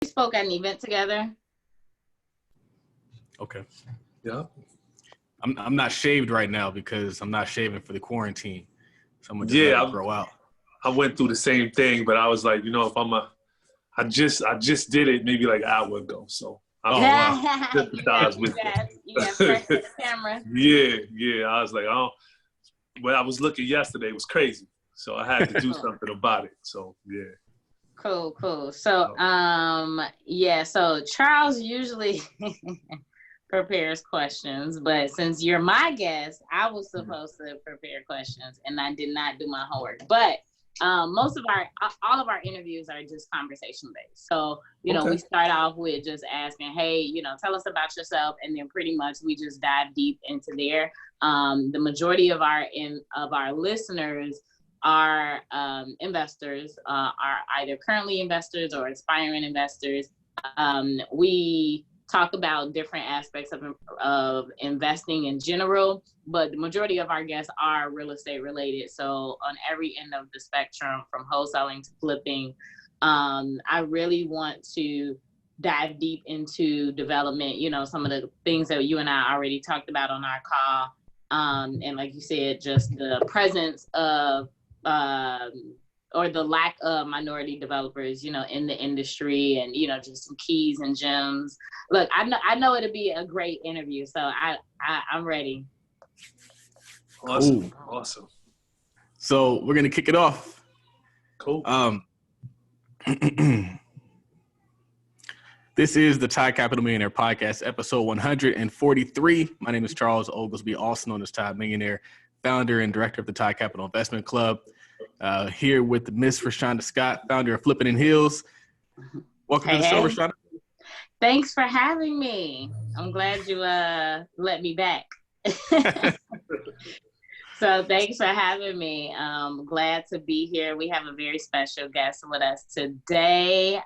spoke at an event together. Okay. Yeah. I'm not shaved right now because I'm not shaving for the quarantine. So I'm gonna just let it grow out. I went through the same thing, but I was like, you know, if I just did it maybe like an hour ago. So wow. sympathize with you got fresh to the camera. Yeah. I was like, oh, when I was looking yesterday, it was crazy. So I had to do something about it. So yeah. Cool. So so Charles usually prepares questions, but since you're my guest, I was supposed to prepare questions and I did not do my homework. But all of our interviews are just conversation based. So, you know, we start off with just asking, hey, you know, tell us about yourself. And then pretty much we just dive deep into there. The majority of our listeners are investors, are either currently investors or aspiring investors. We talk about different aspects of investing in general, but the majority of our guests are real estate related. So on every end of the spectrum, from wholesaling to flipping, I really want to dive deep into development, you know, some of the things that you and I already talked about on our call. And like you said, just the presence of or the lack of minority developers, you know, in the industry, and, you know, just some keys and gems. Look, I know it'll be a great interview, so I'm ready. Awesome. Cool. Awesome. So we're gonna kick it off. Cool. This is the Todd Capital Millionaire Podcast, episode 143. My name is Charles Oglesby, also known as Todd Millionaire, founder and director of the Todd Capital Investment Club. Here with Miss Rashauna Scott, founder of Flipping in Heels. Welcome to the show, Rashauna. Thanks for having me. I'm glad you let me back. So thanks for having me. I'm glad to be here. We have a very special guest with us today,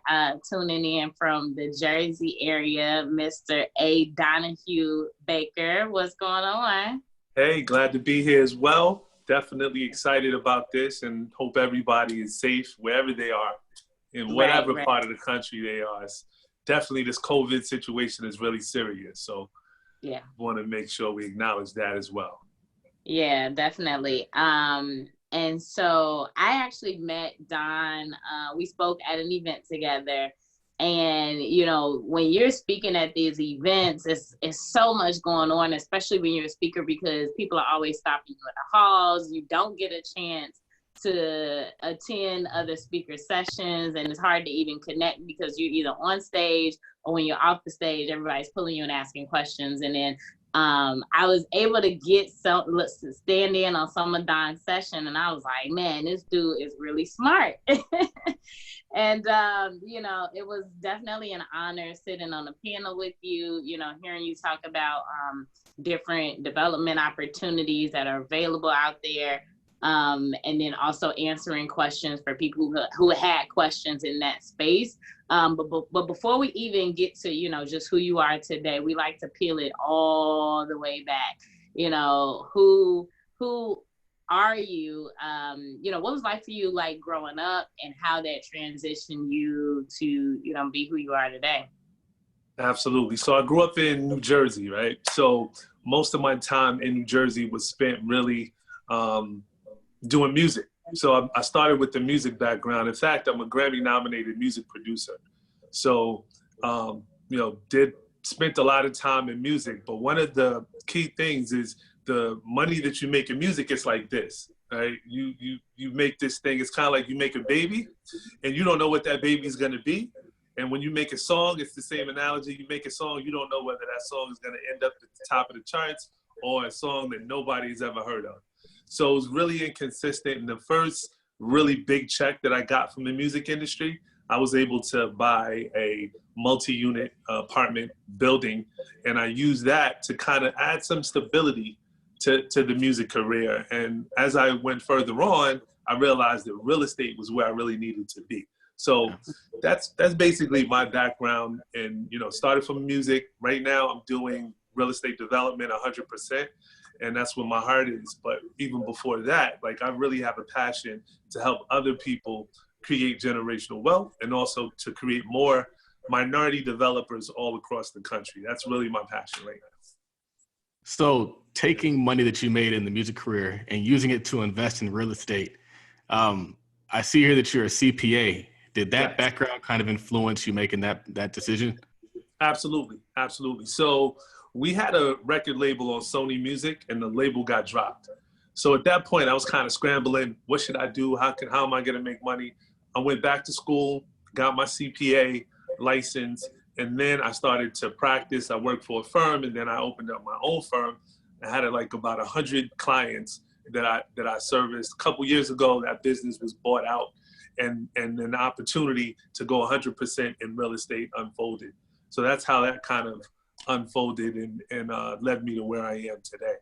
tuning in from the Jersey area, Mr. Donahue Baker. What's going on? Hey, glad to be here as well. Definitely excited about this and hope everybody is safe wherever they are, in whatever part of the country they are. It's definitely, this COVID situation is really serious. So yeah, want to make sure we acknowledge that as well. Yeah, definitely. And so I actually met Don. We spoke at an event together. And, you know, when you're speaking at these events, it's so much going on, especially when you're a speaker, because people are always stopping you at the halls. You don't get a chance to attend other speaker sessions, and it's hard to even connect because you're either on stage or when you're off the stage, everybody's pulling you and asking questions. And then I was able to stand in on some of Don's session, and I was like, man, this dude is really smart. And, you know, it was definitely an honor sitting on the panel with you, you know, hearing you talk about different development opportunities that are available out there. And then also answering questions for people who had questions in that space. But before we even get to, you know, just who you are today, we like to peel it all the way back. You know, who are you? You know, what was life for you like growing up, and how that transitioned you to, you know, be who you are today? Absolutely. So I grew up in New Jersey, right? So most of my time in New Jersey was spent really doing music. So I started with the music background. In fact, I'm a Grammy-nominated music producer. So, you know, spent a lot of time in music. But one of the key things is the money that you make in music is like this, right? You make this thing. It's kind of like you make a baby, and you don't know what that baby is going to be. And when you make a song, it's the same analogy. You make a song, you don't know whether that song is going to end up at the top of the charts or a song that nobody's ever heard of. So it was really inconsistent. And the first really big check that I got from the music industry, I was able to buy a multi-unit apartment building. And I used that to kind of add some stability to the music career. And as I went further on, I realized that real estate was where I really needed to be. So that's basically my background. And, you know, started from music. Right now I'm doing real estate development 100%. And that's where my heart is. But even before that, like, I really have a passion to help other people create generational wealth, and also to create more minority developers all across the country. That's really my passion right now. So taking money that you made in the music career and using it to invest in real estate, I see here that you're a CPA. Did that Yes. background kind of influence you making that decision? Absolutely, absolutely. So we had a record label on Sony Music, and the label got dropped. So at that point, I was kind of scrambling. What should I do? How am I going to make money? I went back to school, got my CPA license, and then I started to practice. I worked for a firm, and then I opened up my own firm. I had like about 100 clients that I serviced. A couple years ago, that business was bought out, and an opportunity to go 100% in real estate unfolded. So that's how that kind of unfolded and led me to where I am today.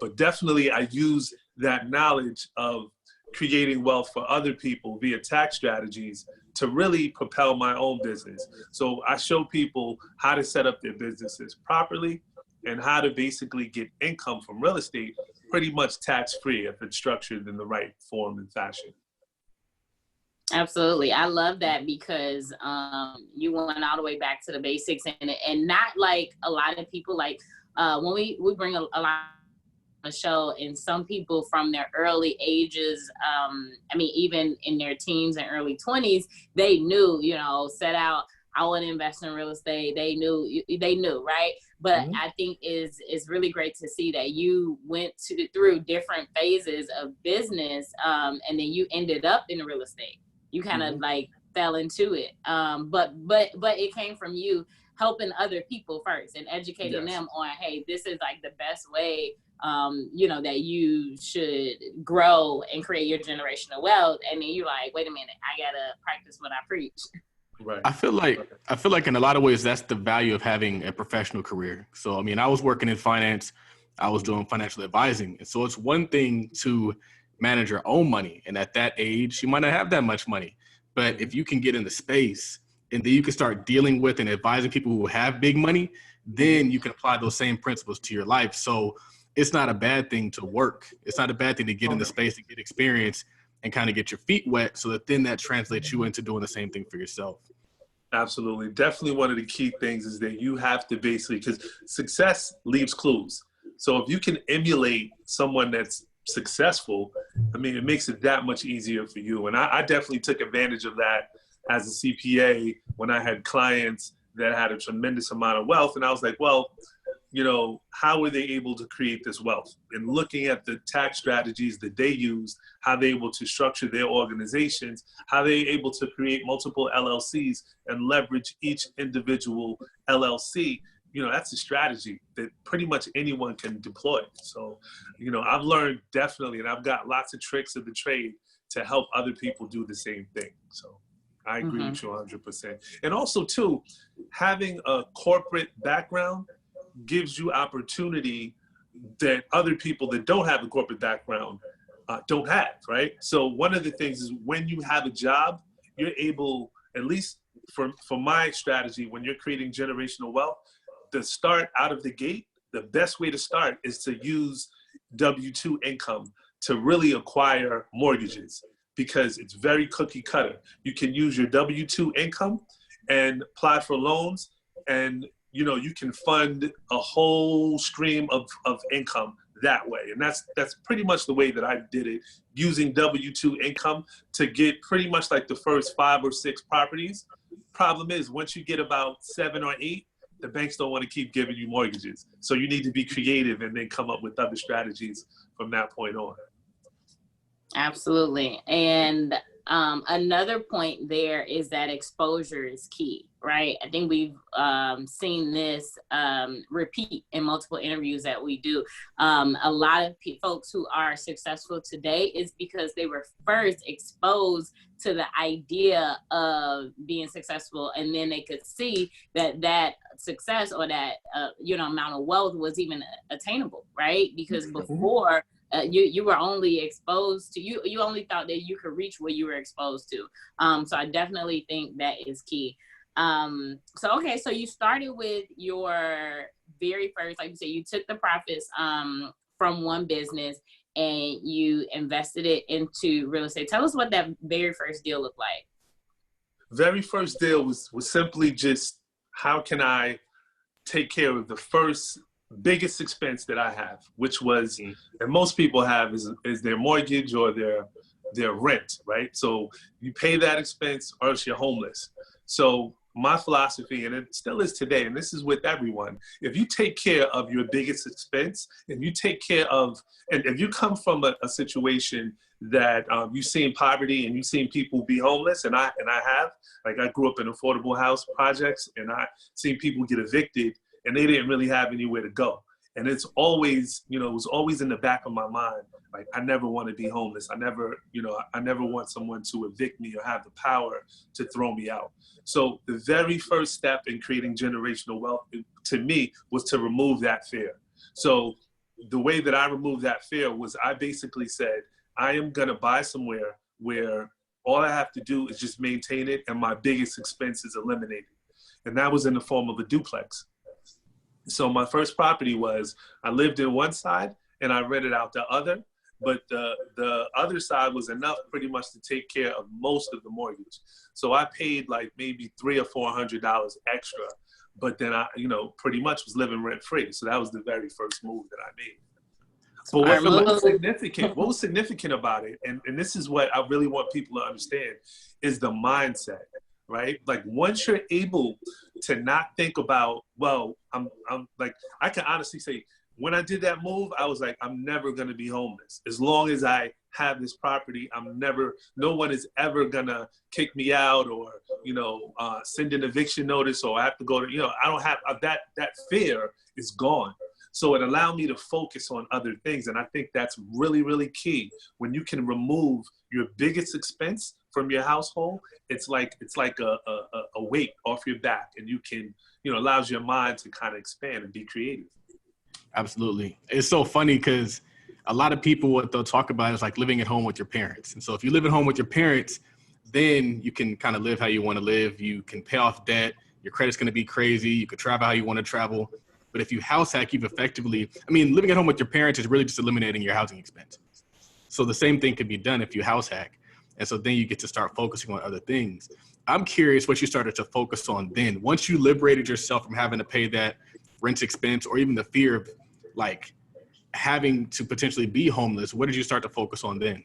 But definitely I use that knowledge of creating wealth for other people via tax strategies to really propel my own business. So I show people how to set up their businesses properly and how to basically get income from real estate pretty much tax-free if it's structured in the right form and fashion. Absolutely. I love that because you went all the way back to the basics and not like a lot of people like when we bring a lot on the show, and some people from their early ages, I mean, even in their teens and early 20s, they knew, set out, I want to invest in real estate. They knew, right? But I think it's really great to see that you went through different phases of business, and then you ended up in real estate. You kind of like fell into it. But it came from you helping other people first and educating them on, hey, this is like the best way, that you should grow and create your generational wealth. And then you're like, wait a minute, I gotta practice what I preach. Right. I feel like in a lot of ways, that's the value of having a professional career. So, I mean, I was working in finance, I was doing financial advising. And so it's one thing to manage your own money. And at that age, you might not have that much money. But if you can get in the space and then you can start dealing with and advising people who have big money, then you can apply those same principles to your life. So it's not a bad thing to work. It's not a bad thing to get in the space and get experience and kind of get your feet wet so that then that translates you into doing the same thing for yourself. Absolutely. Definitely one of the key things is that you have to basically, because success leaves clues. So if you can emulate someone that's successful, I mean, it makes it that much easier for you. And I definitely took advantage of that as a CPA when I had clients that had a tremendous amount of wealth. And I was like, well, how were they able to create this wealth? And looking at the tax strategies that they use, how they're able to structure their organizations, how they're able to create multiple LLCs and leverage each individual LLC, that's a strategy that pretty much anyone can deploy. So, I've learned definitely, and I've got lots of tricks of the trade to help other people do the same thing. So I agree with you 100%. And also too, having a corporate background gives you opportunity that other people that don't have a corporate background don't have, right? So one of the things is when you have a job, you're able, at least for my strategy, when you're creating generational wealth, to start out of the gate, the best way to start is to use W-2 income to really acquire mortgages because it's very cookie cutter. You can use your W-2 income and apply for loans, and you can fund a whole stream of income that way. And that's pretty much the way that I did it, using W-2 income to get pretty much like the first 5 or 6 properties. Problem is, once you get about 7 or 8, the banks don't want to keep giving you mortgages. So you need to be creative and then come up with other strategies from that point on. Absolutely. And another point there is that exposure is key, right? I think we've seen this repeat in multiple interviews that we do. A lot of folks who are successful today is because they were first exposed to the idea of being successful, and then they could see that success or that amount of wealth was even attainable, right? Because before you were only exposed to you only thought that you could reach what you were exposed to. So I definitely think that is key. So you started with your very first, like you said, you took the profits from one business and you invested it into real estate. Tell us what that very first deal looked like. Very first deal was simply just, how can I take care of the first biggest expense that I have, which was, and most people have, is their mortgage or their rent, right? So you pay that expense or else you're homeless. So my philosophy, and it still is today, and this is with everyone, if you take care of your biggest expense, and you take care of, and if you come from a situation that you've seen poverty and you've seen people be homeless, and I have, like, I grew up in affordable house projects, and I seen people get evicted and they didn't really have anywhere to go. And it's always, you know, it was always in the back of my mind, like, I never want to be homeless. I never want someone to evict me or have the power to throw me out. So the very first step in creating generational wealth, to me, was to remove that fear. So the way that I removed that fear was, I basically said, I am going to buy somewhere where all I have to do is just maintain it and my biggest expense is eliminated. And that was in the form of a duplex. So my first property was, I lived in one side and I rented out the other, but the other side was enough pretty much to take care of most of the mortgage. So I paid like maybe $300 or $400 extra, but then I, you know, pretty much was living rent free. So that was the very first move that I made. But what was significant about it, and this is what I really want people to understand, is the mindset, right? Like, once you're able to not think about, well, I'm like, I can honestly say, when I did that move, I was like, I'm never going to be homeless. As long as I have this property, no one is ever going to kick me out or, you know, send an eviction notice, or I have to go to, you know, I don't have that fear is gone. So it allowed me to focus on other things. And I think that's really, really key. When you can remove your biggest expense from your household, it's like a weight off your back, and you can, you know, allows your mind to kind of expand and be creative. Absolutely. It's so funny because a lot of people, what they'll talk about is like living at home with your parents. And so if you live at home with your parents, then you can kind of live how you want to live. You can pay off debt. Your credit's going to be crazy. You could travel how you want to travel. But if you house hack, you've effectively, I mean, living at home with your parents is really just eliminating your housing expense. So the same thing could be done if you house hack. And so then you get to start focusing on other things. I'm curious what you started to focus on then. Once you liberated yourself from having to pay that rent expense or even the fear of like having to potentially be homeless, what did you start to focus on then?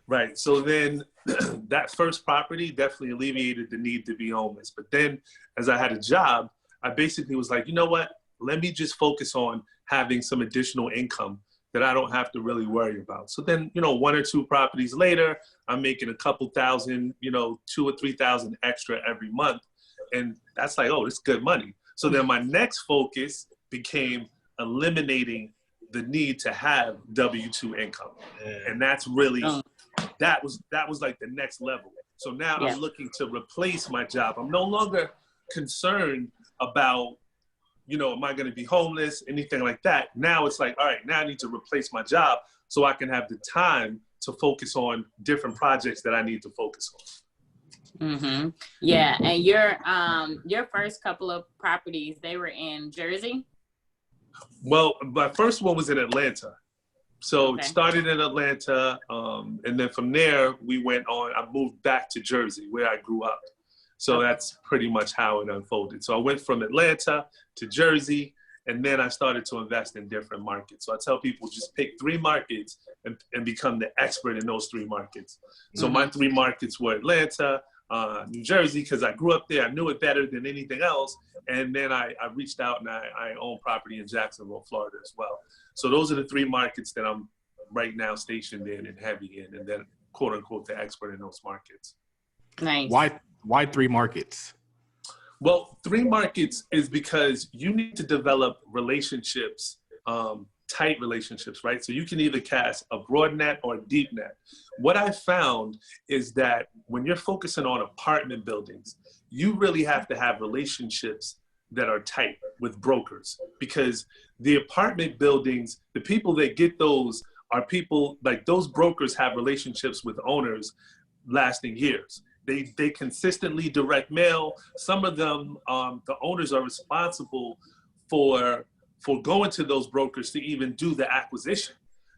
Right. So then that first property definitely alleviated the need to be homeless. But then as I had a job, I basically was like, you know what? Let me just focus on having some additional income that I don't have to really worry about. So then, you know, 1 or 2 properties later, I'm making a couple thousand, you know, 2,000 or 3,000 extra every month. And that's like, oh, it's good money. So then my next focus became eliminating the need to have W-2 income. And that's really, that was like the next level. So now I'm looking to replace my job. I'm no longer concerned about, you know, am I going to be homeless, anything like that. Now it's like, all right, now I need to replace my job so I can have the time to focus on different projects that I need to focus on. Mm-hmm. Yeah. And your first couple of properties, they were in Jersey? Well, my first one was in Atlanta. So It started in Atlanta. And then from there, I moved back to Jersey where I grew up. So that's pretty much how it unfolded. So I went from Atlanta to Jersey, and then I started to invest in different markets. So I tell people, just pick 3 markets and become the expert in those 3 markets. So my 3 markets were Atlanta, New Jersey, because I grew up there. I knew it better than anything else. And then I reached out and I own property in Jacksonville, Florida as well. So those are the 3 markets that I'm right now stationed in and heavy in, and then quote unquote the expert in those markets. Nice. Why 3 markets? Well, 3 markets is because you need to develop relationships, tight relationships, right? So you can either cast a broad net or a deep net. What I found is that when you're focusing on apartment buildings, you really have to have relationships that are tight with brokers, because the apartment buildings, the people that get those are people like those brokers have relationships with owners lasting years. They consistently direct mail. Some of them, the owners are responsible for going to those brokers to even do the acquisition.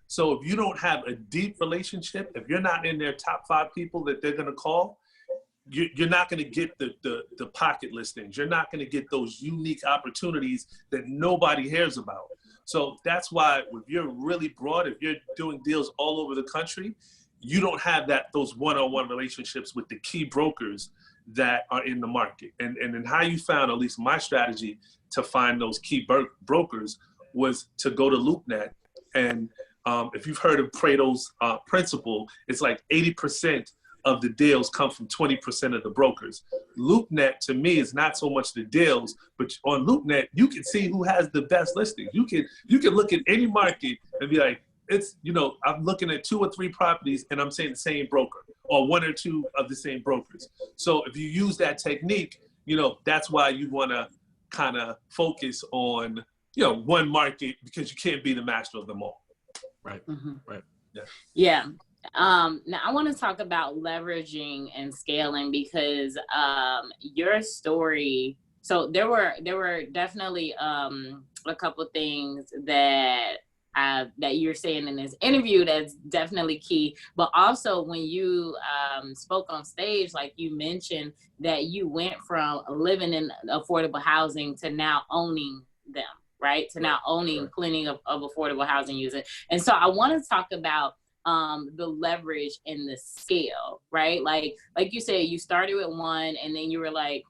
So if you don't have a deep relationship, if you're not in their top 5 people that they're going to call, you're not going to get the pocket listings. You're not going to get those unique opportunities that nobody hears about. So that's why if you're really broad, if you're doing deals all over the country, you don't have those one-on-one relationships with the key brokers that are in the market. And then how you found, at least my strategy to find those key brokers, was to go to LoopNet. And if you've heard of Pareto's principle, it's like 80% of the deals come from 20% of the brokers. LoopNet, to me, is not so much the deals, but on LoopNet, you can see who has the best listings. You can look at any market and be like, it's, I'm looking at 2 or 3 properties and I'm saying the same broker, or 1 or 2 of the same brokers. So if you use that technique, that's why you want to kind of focus on, one market, because you can't be the master of them all. Right. Mm-hmm. Right. Yeah. Now I want to talk about leveraging and scaling, because your story, so there were definitely a couple things that you're saying in this interview that's definitely key, but also when you spoke on stage, like you mentioned that you went from living in affordable housing to now owning them, right? To now owning plenty of affordable housing users. And so I want to talk about the leverage and the scale, right? Like you said, you started with one and then you were like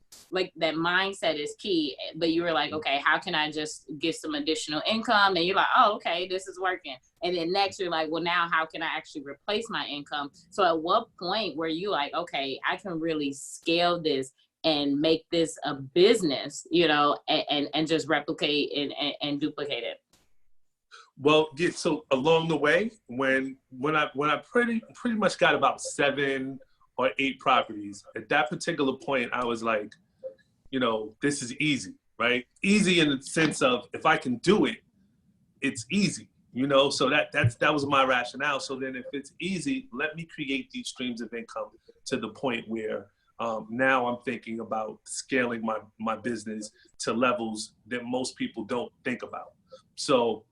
that mindset is key, but you were like, okay, how can I just get some additional income? And you're like, oh, okay, this is working. And then next you're like, well, now how can I actually replace my income? So at what point were you like, okay, I can really scale this and make this a business, and just replicate and duplicate it? Well, yeah, so along the way, when I pretty much got about 7 or 8 properties, at that particular point, I was like, this is easy, right? Easy in the sense of, if I can do it, it's easy, so that was my rationale. So then if it's easy, let me create these streams of income to the point where now I'm thinking about scaling my business to levels that most people don't think about. So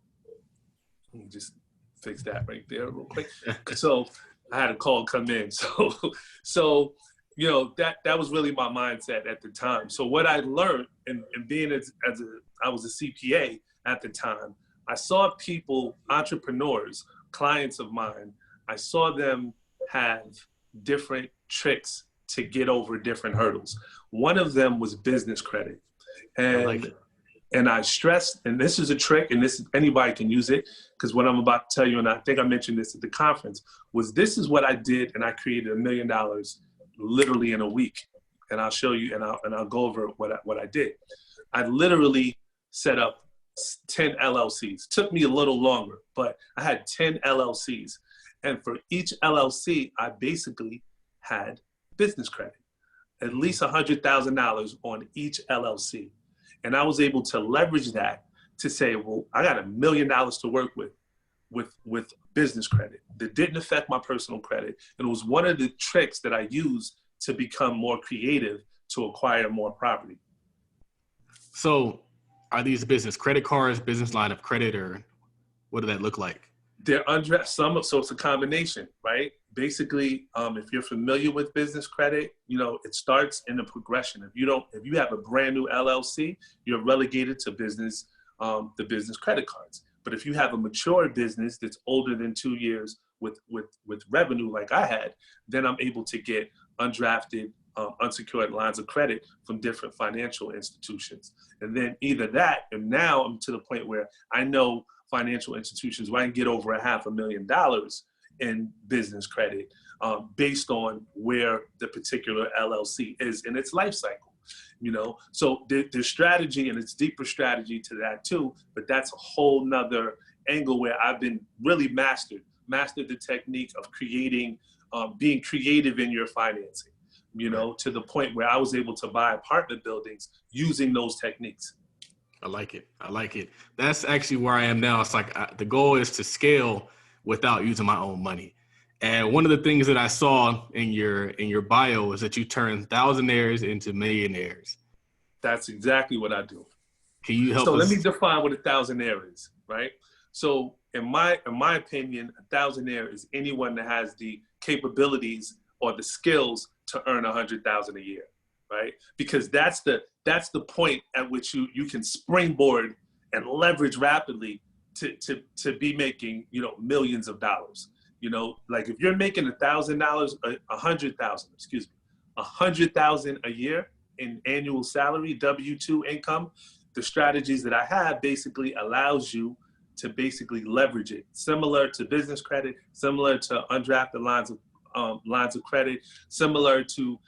let me just fix that right there real quick. So I had a call come in. So that was really my mindset at the time. So what I learned, and being I was a CPA at the time, I saw people, entrepreneurs, clients of mine, I saw them have different tricks to get over different hurdles. One of them was business credit. And I stressed, and this is a trick, and anybody can use it, because what I'm about to tell you, and I think I mentioned this at the conference, this is what I did, and I created $1 million literally in a week. And I'll show you, and I'll go over what I did. I literally set up 10 LLCs. Took me a little longer, but I had 10 LLCs. And for each LLC, I basically had business credit, at least $100,000 on each LLC. And I was able to leverage that to say, well, I got $1 million to work with business credit that didn't affect my personal credit. And it was one of the tricks that I used to become more creative to acquire more property. So are these business credit cards, business line of credit, or what does that look like? They're so it's a combination, right? Basically, if you're familiar with business credit, it starts in a progression. If you have a brand new LLC, you're relegated to the business credit cards. But if you have a mature business that's older than 2 years with revenue like I had, then I'm able to get undrafted, unsecured lines of credit from different financial institutions. And then either that, and now I'm to the point where I know financial institutions where I can get over $500,000 in business credit based on where the particular LLC is in its life cycle. So there's strategy, and it's deeper strategy to that too, but that's a whole nother angle where I've been really mastered the technique of creating, being creative in your financing, to the point where I was able to buy apartment buildings using those techniques. I like it. That's actually where I am now. It's like the goal is to scale without using my own money. And one of the things that I saw in your bio is that you turn thousandaires into millionaires. That's exactly what I do. Can you help us? So let me define what a thousandaire is, right? So in my opinion, a thousandaire is anyone that has the capabilities or the skills to earn 100,000 a year, right? Because that's the point at which you can springboard and leverage rapidly to be making, you know, millions of dollars. You know, like if you're making $1,000, 100,000, excuse me, 100,000 a year in annual salary, W-2 income, the strategies that I have basically allows you to basically leverage it, similar to business credit, similar to undrafted lines of credit, similar to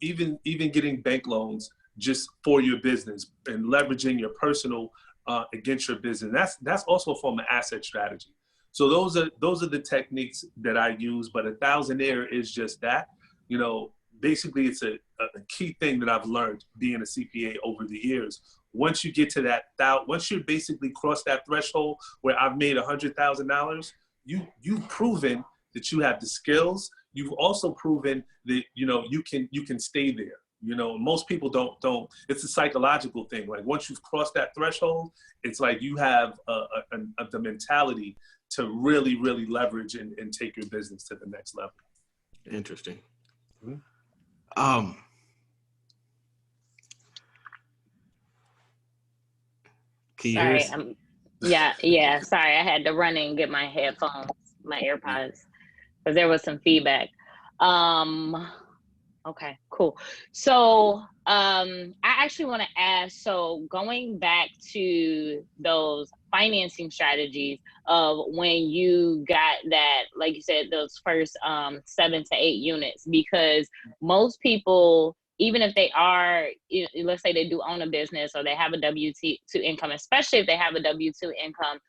even getting bank loans just for your business and leveraging your personal against your business. That's also a form of asset strategy. So those are the techniques that I use. But a thousandaire is just that. You know, basically it's a key thing that I've learned being a CPA over the years. Once you get to once you basically cross that threshold where I've made $100,000, you've proven that you have the skills. You've also proven that, you know, you can stay there. You know, most people don't. It's a psychological thing. Like once you've crossed that threshold, it's like you have the mentality to really, really leverage and take your business to the next level. Interesting. Mm-hmm. Can you hear us? Yeah. Sorry, I had to run in and get my headphones, my AirPods, because there was some feedback. Okay, cool. So I actually want to ask, so going back to those financing strategies of when you got that, like you said, those first 7 to 8 units, because most people, even if they are, let's say they do own a business or they have a W-2 income, especially if they have a W-2 income,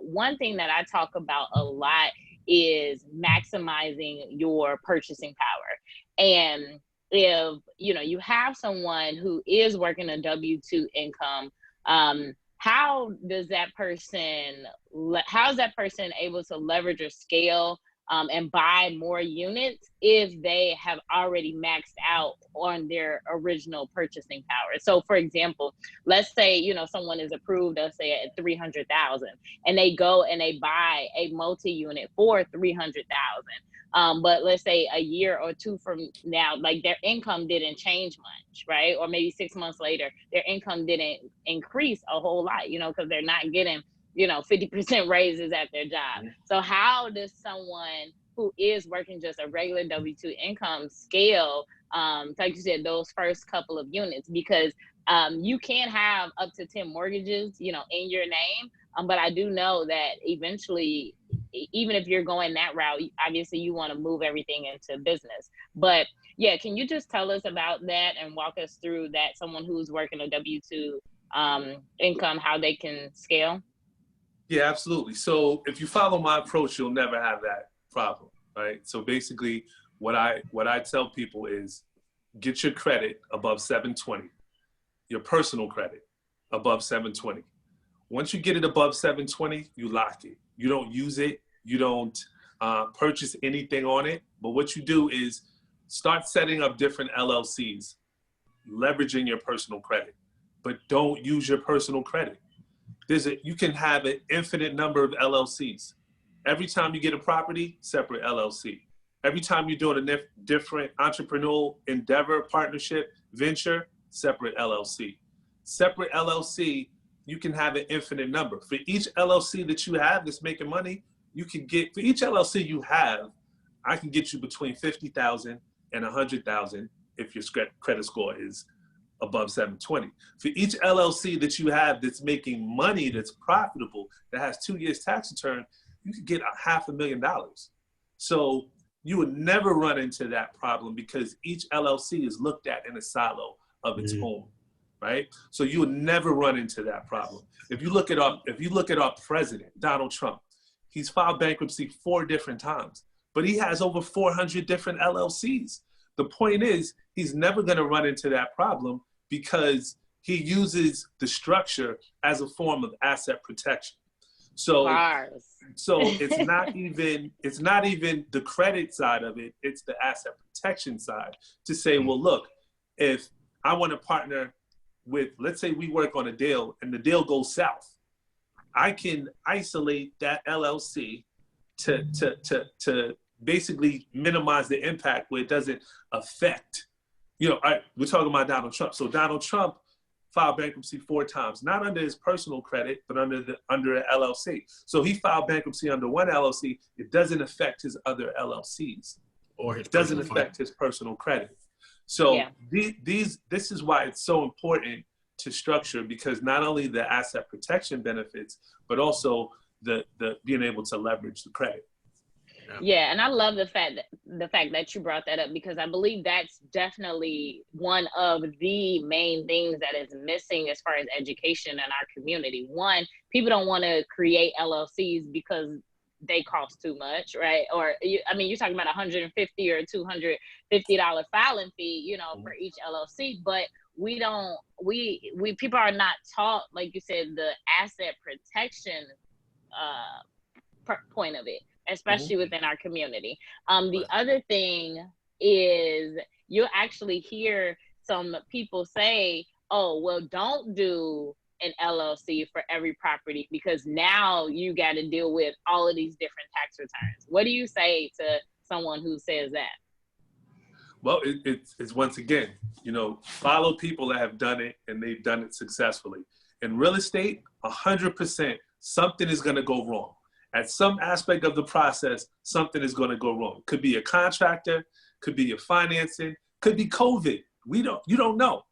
one thing that I talk about a lot is maximizing your purchasing power. And if, you know, you have someone who is working a W-2 income, how is that person able to leverage or scale and buy more units if they have already maxed out on their original purchasing power? So for example, let's say, you know, someone is approved, let's say at 300,000, and they go and they buy a multi-unit for 300,000. But let's say a year or two from now, like their income didn't change much, right? Or maybe 6 months later, their income didn't increase a whole lot, you know, because they're not getting, you know, 50% raises at their job. So how does someone who is working just a regular W-2 income scale, like you said, those first couple of units? Because you can have up to 10 mortgages, you know, in your name. But I do know that eventually, even if you're going that route, obviously you want to move everything into business. But yeah, can you just tell us about that and walk us through that, someone who's working a W-2 income, how they can scale? Yeah, absolutely. So if you follow my approach, you'll never have that problem, right? So basically what I tell people is get your credit above 720, your personal credit above 720. Once you get it above 720, you lock it. You don't use it. You don't purchase anything on it. But what you do is start setting up different LLCs, leveraging your personal credit, but don't use your personal credit. You can have an infinite number of LLCs. Every time you get a property, separate LLC. Every time you're doing a different entrepreneurial endeavor, partnership, venture, separate LLC. Separate LLC, you can have an infinite number. For each LLC that you have that's making money, you can get, for each LLC you have, I can get you between 50,000 and 100,000 if your credit score is above 720. For each LLC that you have that's making money, that's profitable, that has 2 years tax return, you could get $500,000. So you would never run into that problem because each LLC is looked at in a silo of its own, right? So you would never run into that problem. If you look at our president, Donald Trump, he's filed bankruptcy 4 different times, but he has over 400 different LLCs. The point is, he's never going to run into that problem because he uses the structure as a form of asset protection. So it's not even the credit side of it, it's the asset protection side to say, well, look, if I want to partner with, let's say we work on a deal and the deal goes south, I can isolate that LLC to basically minimize the impact where it doesn't affect, we're talking about Donald Trump. So Donald Trump filed bankruptcy 4 times, not under his personal credit, but under an LLC. So he filed bankruptcy under one LLC. It doesn't affect his other LLCs, or it doesn't affect his personal credit. So this is why it's so important to structure, because not only the asset protection benefits, but also the being able to leverage the credit. Yeah, and I love the fact that you brought that up, because I believe that's definitely one of the main things that is missing as far as education in our community. One, people don't want to create LLCs because they cost too much, right? Or you're talking about $150 or $250 filing fee, for each LLC, but we people are not taught, like you said, the asset protection point of it, especially within our community. The other thing is, you'll actually hear some people say, oh, well, don't do an LLC for every property, because now you got to deal with all of these different tax returns. What do you say to someone who says that? Well, it's once again, follow people that have done it and they've done it successfully. In real estate, 100%, something is going to go wrong. At some aspect of the process, something is going to go wrong. Could be a contractor, could be your financing, could be COVID. You don't know.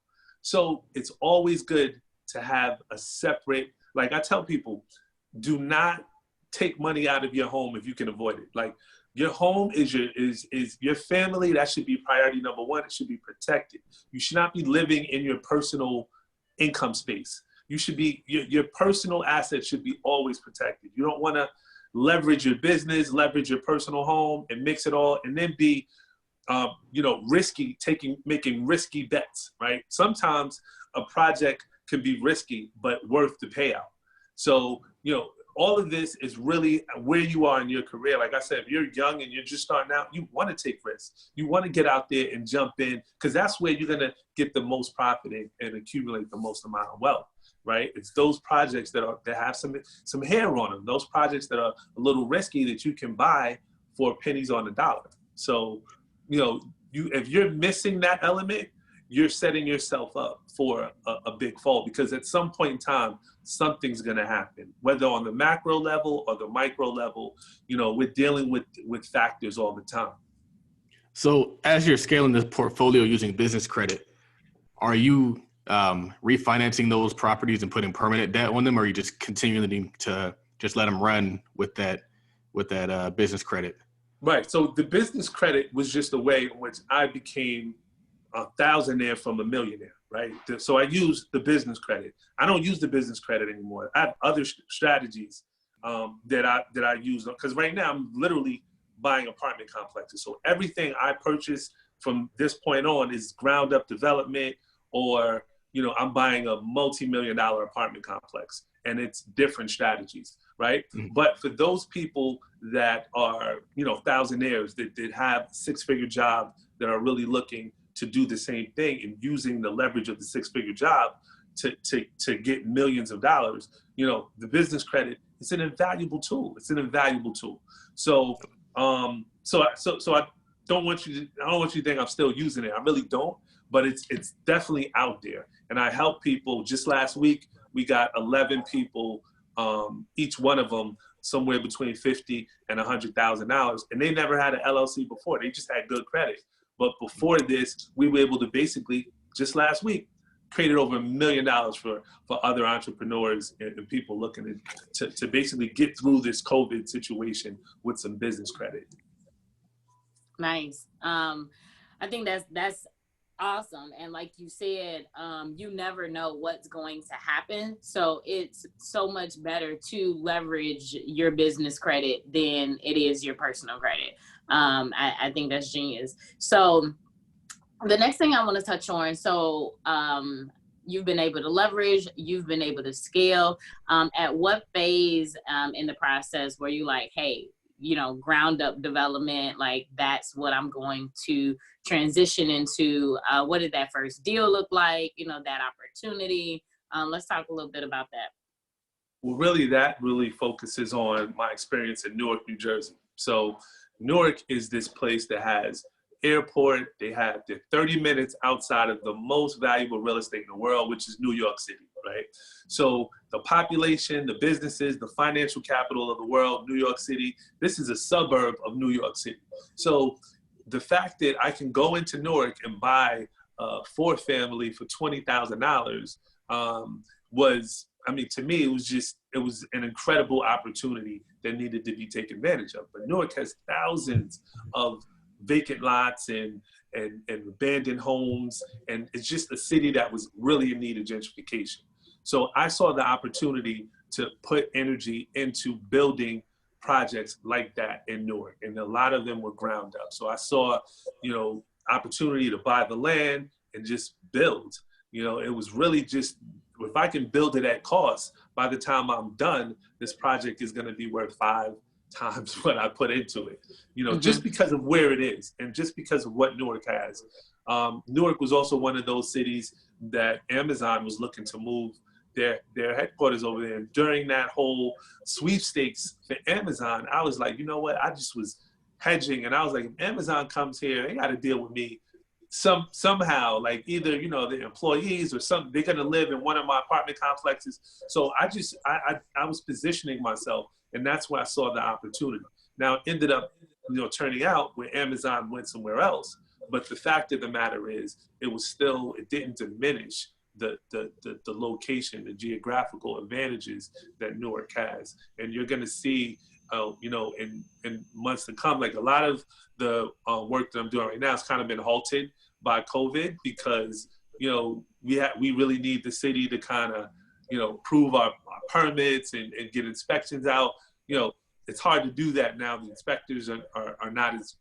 So it's always good to have a separate, like I tell people, do not take money out of your home if you can avoid it. Like, your home is your family. That should be priority number one. It should be protected. You should not be living in your personal income space. You should be, your personal assets should be always protected. You don't want to leverage your business, leverage your personal home, and mix it all, and then be, making risky bets, right? Sometimes a project can be risky, but worth the payout. So, all of this is really where you are in your career. Like I said, if you're young and you're just starting out, you want to take risks. You want to get out there and jump in, because that's where you're going to get the most profit and accumulate the most amount of wealth, right? It's those projects that have some hair on them, those projects that are a little risky that you can buy for pennies on the dollar. So, if you're missing that element, you're setting yourself up for a big fall, because at some point in time, something's going to happen, whether on the macro level or the micro level. We're dealing with factors all the time. So as you're scaling this portfolio using business credit, are you refinancing those properties and putting permanent debt on them, or are you just continuing to just let them run with that business credit? Right. So the business credit was just a way in which I became a thousandaire from a millionaire, right? So I use the business credit. I don't use the business credit anymore. I have other strategies that I use, because right now I'm literally buying apartment complexes. So everything I purchase from this point on is ground up development, or I'm buying a multi-million-dollar apartment complex, and it's different strategies, right? Mm-hmm. But for those people that are thousandaires that have six-figure job, that are really looking to do the same thing and using the leverage of the six-figure job to get millions of dollars, the business credit is an invaluable tool. It's an invaluable tool. So I don't want you to think I'm still using it. I really don't, but it's definitely out there. And I help people. Just last week, we got 11 people, each one of them somewhere between $50,000 and $100,000, and they never had an LLC before. They just had good credit. But before this, we were able to basically, just last week, created over $1 million for other entrepreneurs and people looking to basically get through this COVID situation with some business credit. Nice. I think that's awesome. And like you said, you never know what's going to happen. So it's so much better to leverage your business credit than it is your personal credit. I think that's genius. So the next thing I want to touch on, so you've been able to leverage, you've been able to scale. At what phase in the process were you like, hey, ground up development, like that's what I'm going to transition into? What did that first deal look like? That opportunity. Let's talk a little bit about that. Well, really, that really focuses on my experience in Newark, New Jersey. So Newark is this place that has airport. They're 30 minutes outside of the most valuable real estate in the world, which is New York City, right? So the population, the businesses, the financial capital of the world, New York City, this is a suburb of New York City. So the fact that I can go into Newark and buy a 4-family for $20,000 was, I mean, to me, it was an incredible opportunity that needed to be taken advantage of. But Newark has thousands of vacant lots and abandoned homes, and it's just a city that was really in need of gentrification. So I saw the opportunity to put energy into building projects like that in Newark, and a lot of them were ground up. So I saw, opportunity to buy the land and just build. It was really just, if I can build it at cost, by the time I'm done, this project is going to be worth 5 times what I put into it, just because of where it is and just because of what Newark has. Newark was also one of those cities that Amazon was looking to move their headquarters over there. And during that whole sweepstakes for Amazon, I was like, you know what? I just was hedging, and I was like, if Amazon comes here, they got to deal with me somehow, like either, the employees or something, they're going to live in one of my apartment complexes. So I was positioning myself, and that's where I saw the opportunity. Now it ended up, turning out where Amazon went somewhere else. But the fact of the matter is, it didn't diminish the location, the geographical advantages that Newark has. And you're going to see, in months to come, like a lot of the work that I'm doing right now has kind of been halted by COVID because, we really need the city to kind of, prove our permits and get inspections out. It's hard to do that now. The inspectors are not as,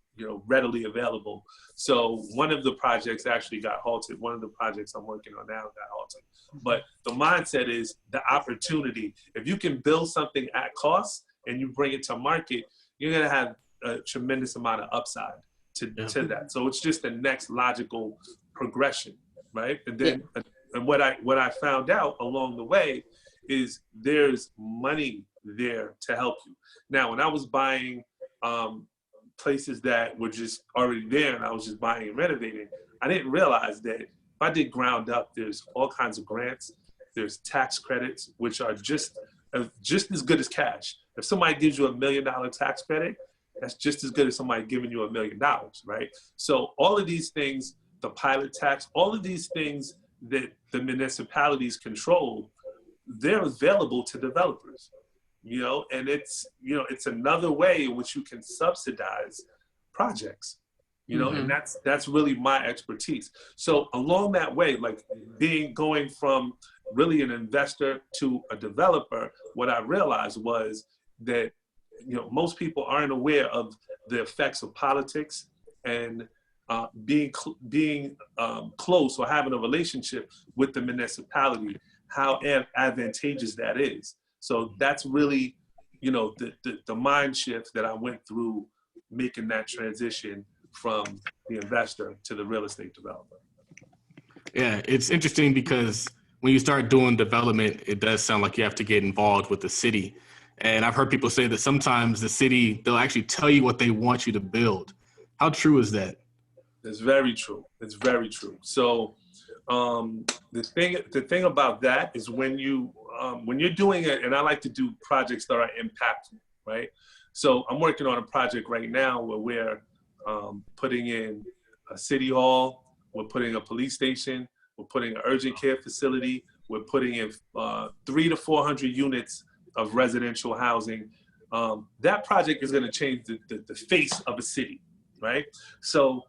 readily available. So one of the projects actually got halted. One of the projects I'm working on now got halted. But the mindset is the opportunity. If you can build something at cost and you bring it to market, you're going to have a tremendous amount of upside to that. So it's just the next logical progression, right? And then and what I found out along the way is there's money there to help you. Now, when I was buying places that were just already there and I was just buying and renovating, I didn't realize that if I did ground up, there's all kinds of grants, there's tax credits, which are just as good as cash. If somebody gives you $1 million tax credit, that's just as good as somebody giving you $1 million, right? So all of these things, the pilot tax, all of these things that the municipalities control, they're available to developers, and it's another way in which you can subsidize projects, and that's really my expertise. So along that way, like going from really an investor to a developer, what I realized was that, most people aren't aware of the effects of politics and being close or having a relationship with the municipality, how advantageous that is. So that's really, the mind shift that I went through making that transition from the investor to the real estate developer. Yeah, it's interesting because when you start doing development, it does sound like you have to get involved with the city. And I've heard people say that sometimes the city, they'll actually tell you what they want you to build. How true is that? It's very true. It's very true. So the thing about that is when you're doing it, and I like to do projects that are impactful, right? So I'm working on a project right now where we're putting in a city hall, we're putting a police station, we're putting an urgent care facility, we're putting in 300 to 400 units of residential housing. That project is going to change the face of a city, right? So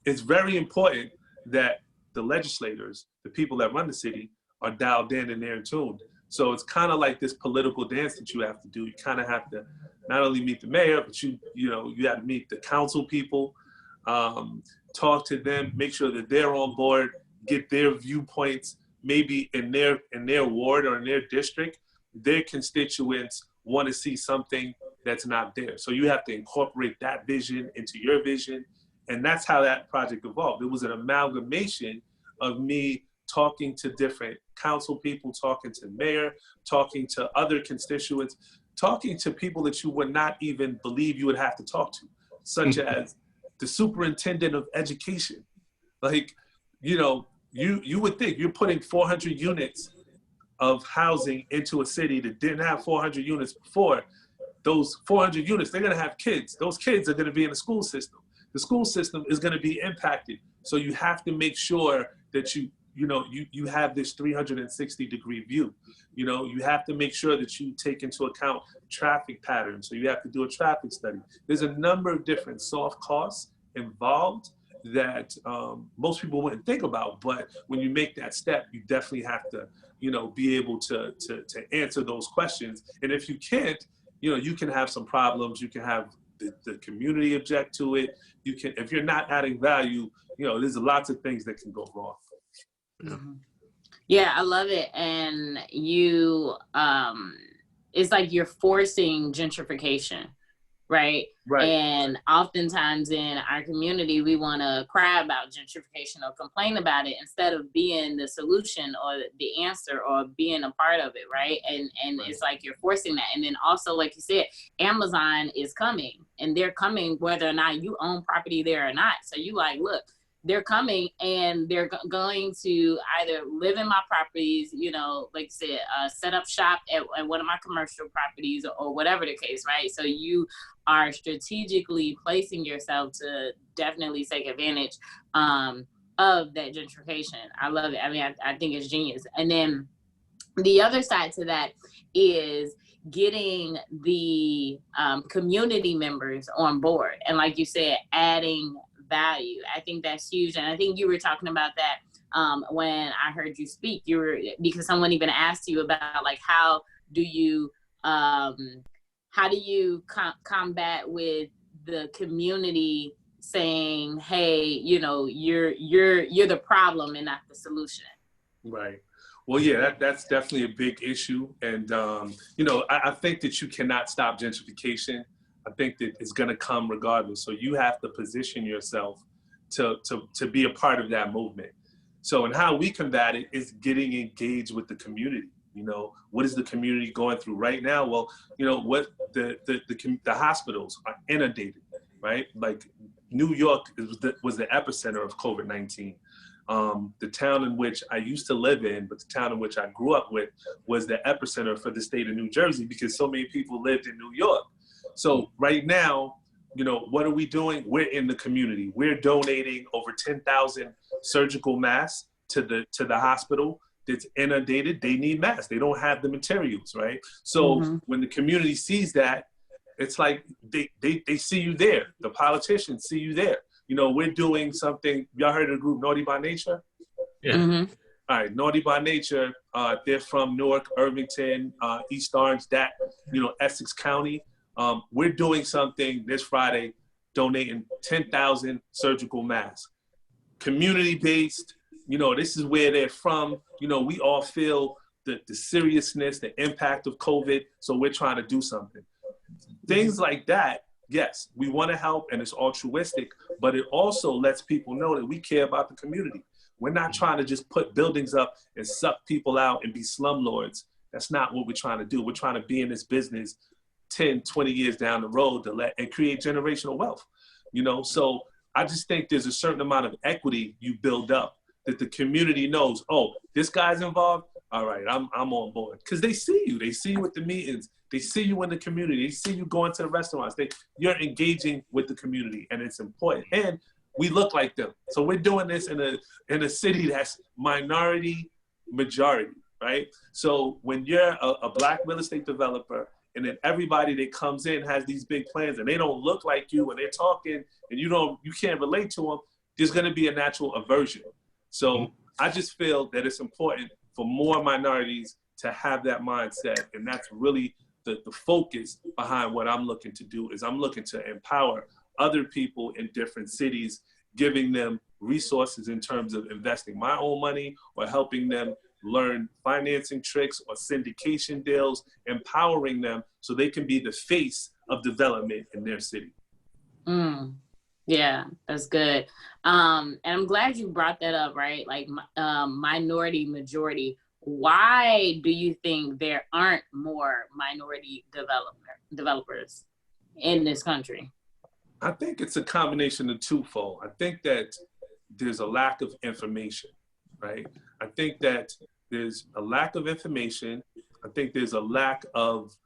it's very important that the legislators, the people that run the city, are dialed in and they're in tune. So it's kind of like this political dance that you have to do. You kind of have to not only meet the mayor, but you have to meet the council people, talk to them, make sure that they're on board, get their viewpoints. Maybe in their ward or in their district, their constituents want to see something that's not there. So you have to incorporate that vision into your vision. And that's how that project evolved. It was an amalgamation of me talking to different council people, talking to the mayor, talking to other constituents, talking to people that you would not even believe you would have to talk to. such as the superintendent of education. Like, you know, you would think you're putting 400 units of housing into a city that didn't have 400 units before. Those 400 units, they're gonna have kids. Those kids are gonna be in the school system. The school system is gonna be impacted. So you have to make sure that you have this 360-degree view. You know, you have to make sure that you take into account traffic patterns. So you have to do a traffic study. There's a number of different soft costs involved that most people wouldn't think about. But when you make that step, you definitely have to, you know, be able to answer those questions. And if you can't, you know, you can have some problems. You can have the community object to it. You can, if you're not adding value, you know, there's lots of things that can go wrong. Mm-hmm. Yeah, I love it. And you, it's like you're forcing gentrification, right? Right. And oftentimes in our community, we want to cry about gentrification or complain about it instead of being the solution or the answer or being a part of it, right? And right. It's like you're forcing that. And then also, like you said, Amazon is coming, and they're coming whether or not you own property there or not. So you like, look, they're coming and they're going to either live in my properties, you know, like I said, set up shop at one of my commercial properties or whatever the case, right? So you are strategically placing yourself to definitely take advantage of that gentrification. I love it. I mean, I think it's genius. And then the other side to that is getting the community members on board. And like you said, adding value. I think that's huge. And I think you were talking about that when I heard you speak. You were, because someone even asked you about like how do you combat with the community saying, hey, you know, you're the problem and not the solution. Right. Well, yeah, that's definitely a big issue. And you know, I think that you cannot stop gentrification. I think that it's going to come regardless. So you have to position yourself to be a part of that movement. So, and how we combat it is getting engaged with the community. You know, what is the community going through right now? Well, you know, what the hospitals are inundated, right? Like New York was the epicenter of COVID-19. The town in which I used to live in, but the town in which I grew up with was the epicenter for the state of New Jersey because so many people lived in New York. So right now, you know, what are we doing? We're in the community. We're donating over 10,000 surgical masks to the hospital that's inundated. They need masks. They don't have the materials, right? So when the community sees that, it's like they see you there. The politicians see you there. You know, we're doing something. Y'all heard of the group Naughty by Nature? Yeah. All right, Naughty by Nature. They're from Newark, Irvington, East Orange, that, you know, Essex County. We're doing something this Friday, donating 10,000 surgical masks. Community-based, you know, this is where they're from. You know, we all feel the seriousness, the impact of COVID, so we're trying to do something. Things like that, yes, we want to help and it's altruistic, but it also lets people know that we care about the community. We're not trying to just put buildings up and suck people out and be slumlords. That's not what we're trying to do. We're trying to be in this business 10, 20 years down the road and create generational wealth, you know? So I just think there's a certain amount of equity you build up that the community knows, oh, this guy's involved. All right, I'm on board. Because they see you at the meetings. They see you in the community. They see you going to the restaurants. You're engaging with the community, and it's important. And we look like them. So we're doing this in a city that's minority majority, right? So when you're a Black real estate developer, and then everybody that comes in has these big plans and they don't look like you and they're talking and you can't relate to them, there's going to be a natural aversion. So I just feel that it's important for more minorities to have that mindset. And that's really the focus behind what I'm looking to do is I'm looking to empower other people in different cities, giving them resources in terms of investing my own money or helping them learn financing tricks or syndication deals, empowering them so they can be the face of development in their city. Yeah, that's good. And I'm glad you brought that up, right? Like minority majority. Why do you think there aren't more minority developers in this country? I think it's a combination of twofold. I think that there's a lack of information, right? I think that there's a lack of information. I think there's a lack of,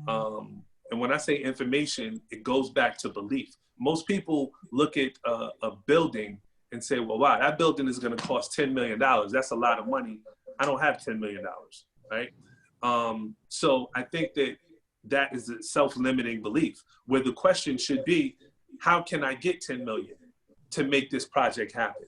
and when I say information, it goes back to belief. Most people look at a building and say, well, wow, that building is going to cost $10 million. That's a lot of money. I don't have $10 million, right? So I think that is a self-limiting belief, where the question should be, how can I get 10 million to make this project happen?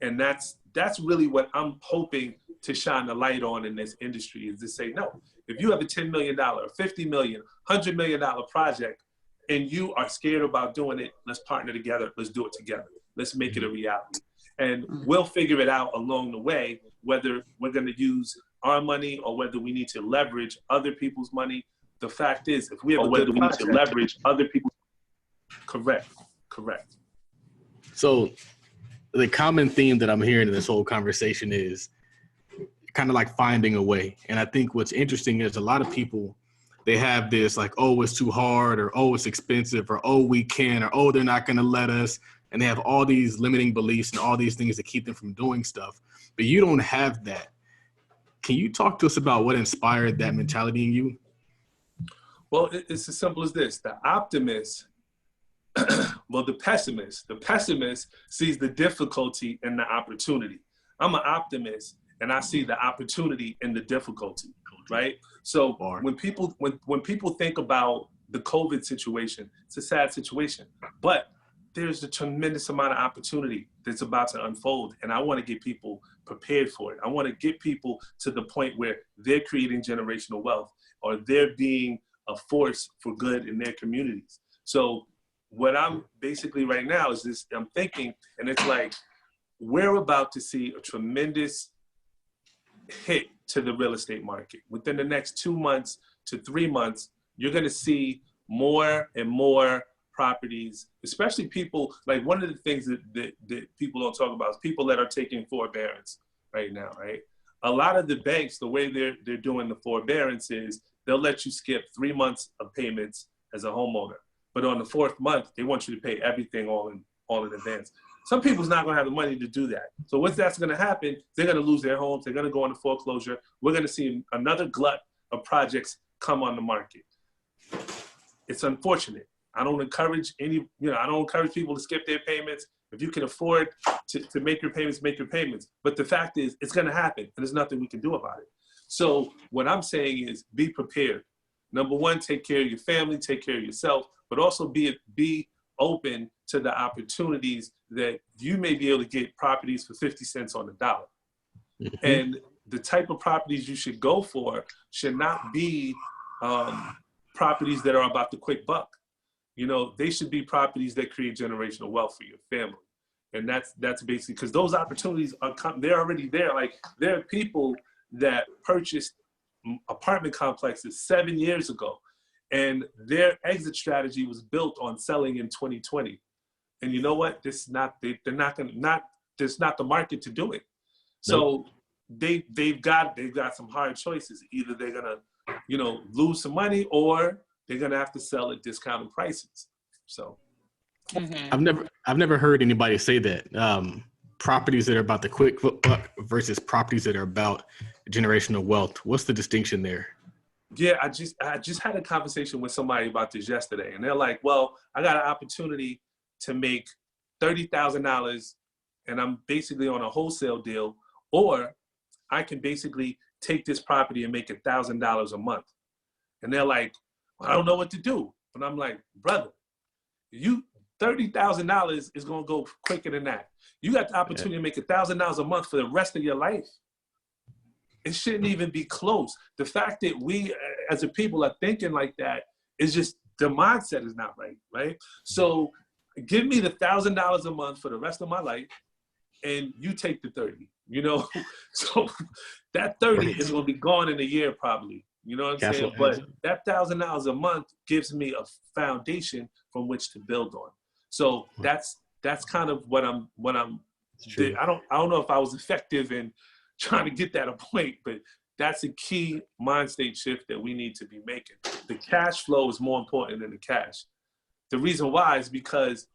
And that's really what I'm hoping to shine the light on in this industry, is to say, no, if you have a $10 million, $50 million, $100 million project, and you are scared about doing it, let's partner together. Let's do it together. Let's make it a reality. And we'll figure it out along the way, whether we're going to use our money or whether we need to leverage other people's money. The fact is, if we have a good project, we need to leverage other people's. Correct. So the common theme that I'm hearing in this whole conversation is kind of like finding a way. And I think what's interesting is a lot of people, they have this like, oh, it's too hard, or oh, it's expensive, or oh, we can, or oh, they're not going to let us. And they have all these limiting beliefs and all these things that keep them from doing stuff. But you don't have that. Can you talk to us about what inspired that mentality in you? Well, it's as simple as this. The optimist, well, the pessimist sees the difficulty in the opportunity. I'm an optimist, and I see the opportunity in the difficulty, right? So when people think about the COVID situation, it's a sad situation, but there's a tremendous amount of opportunity that's about to unfold, and I want to get people prepared for it. I want to get people to the point where they're creating generational wealth, or they're being a force for good in their communities. So what I'm basically right now is this, I'm thinking, and it's like, we're about to see a tremendous hit to the real estate market. Within the next 2 months to 3 months, you're going to see more and more properties, especially people, like one of the things that people don't talk about is people that are taking forbearance right now, right? A lot of the banks, the way they're doing the forbearance is they'll let you skip 3 months of payments as a homeowner. But on the 4th month, they want you to pay everything all in advance. Some people's not gonna have the money to do that. So once that's gonna happen, they're gonna lose their homes, they're gonna go into foreclosure. We're gonna see another glut of projects come on the market. It's unfortunate. I don't encourage people to skip their payments. If you can afford to make your payments, make your payments. But the fact is, it's gonna happen, and there's nothing we can do about it. So what I'm saying is, be prepared. Number one, take care of your family, take care of yourself, but also be open to the opportunities that you may be able to get properties for 50 cents on the dollar. Mm-hmm. And the type of properties you should go for should not be properties that are about the quick buck. You know, they should be properties that create generational wealth for your family. And that's basically, because those opportunities they're already there. Like, there are people that purchased apartment complexes 7 years ago, and their exit strategy was built on selling in 2020. And you know what? There's not the market to do it. So nope. they've got some hard choices. Either they're gonna, lose some money, or they're gonna have to sell at discounted prices. So mm-hmm. I've never heard anybody say that. Properties that are about the quick buck versus properties that are about generational wealth. What's the distinction there? Yeah, I just had a conversation with somebody about this yesterday, and they're like, well, I got an opportunity to make $30,000 and I'm basically on a wholesale deal, or I can basically take this property and make $1,000 a month. And they're like, well, I don't know what to do. And I'm like, brother, $30,000 is going to go quicker than that. You got the opportunity to make $1,000 a month for the rest of your life. It shouldn't even be close. The fact that we as a people are thinking like that is just, the mindset is not right, right? So give me the $1,000 a month for the rest of my life, and you take the 30, So that 30 is going to be gone in a year probably. You know what I'm saying? But that $1,000 a month gives me a foundation from which to build on. So that's kind of what I'm I don't know if I was effective in trying to get that a point, but that's a key mind state shift that we need to be making. The cash flow is more important than the cash. the reason why is because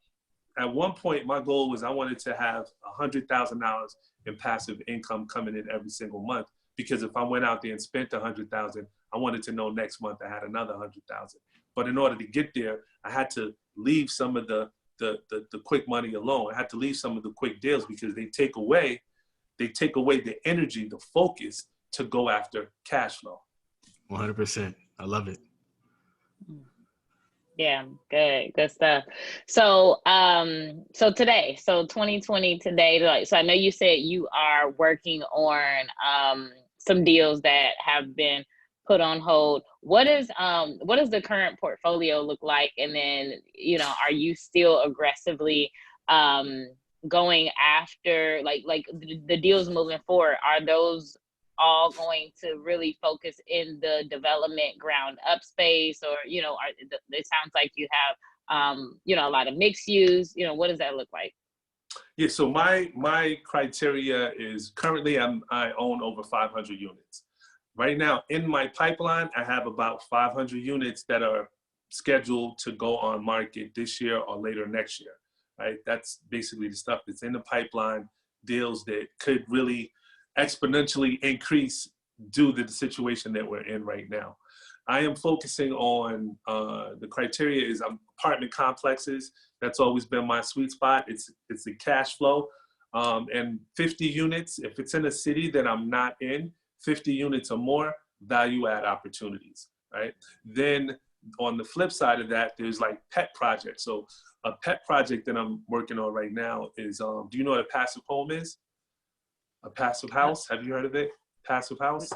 at one point, my goal was I wanted to have $100,000 in passive income coming in every single month. Because if I went out there and spent $100,000, I wanted to know next month I had another $100,000. But in order to get there, I had to leave some of the quick money alone. I had to leave some of the quick deals because they take away the energy, the focus to go after cash flow. 100%. I love it. Yeah, good stuff. So, so 2020 today, like, so I know you said you are working on some deals that have been put on hold. What does the current portfolio look like? And then, you know, are you still aggressively going after like the deals moving forward? Are those all going to really focus in the development ground up space, or, you know, it sounds like you have you know, a lot of mixed use, you know, what does that look like? Yeah, so my criteria is currently I own over 500 units. Right now in my pipeline, I have about 500 units that are scheduled to go on market this year or later next year, right? That's basically the stuff that's in the pipeline, deals that could really exponentially increase due to the situation that we're in right now. I am focusing on the criteria is apartment complexes. That's always been my sweet spot. It's the cash flow, and 50 units. If it's in a city that I'm not in, 50 units or more, value add opportunities, right? Then on the flip side of that, there's like pet projects. So a pet project that I'm working on right now is, do you know what a passive home is? A passive house? Have you heard of it? Passive house?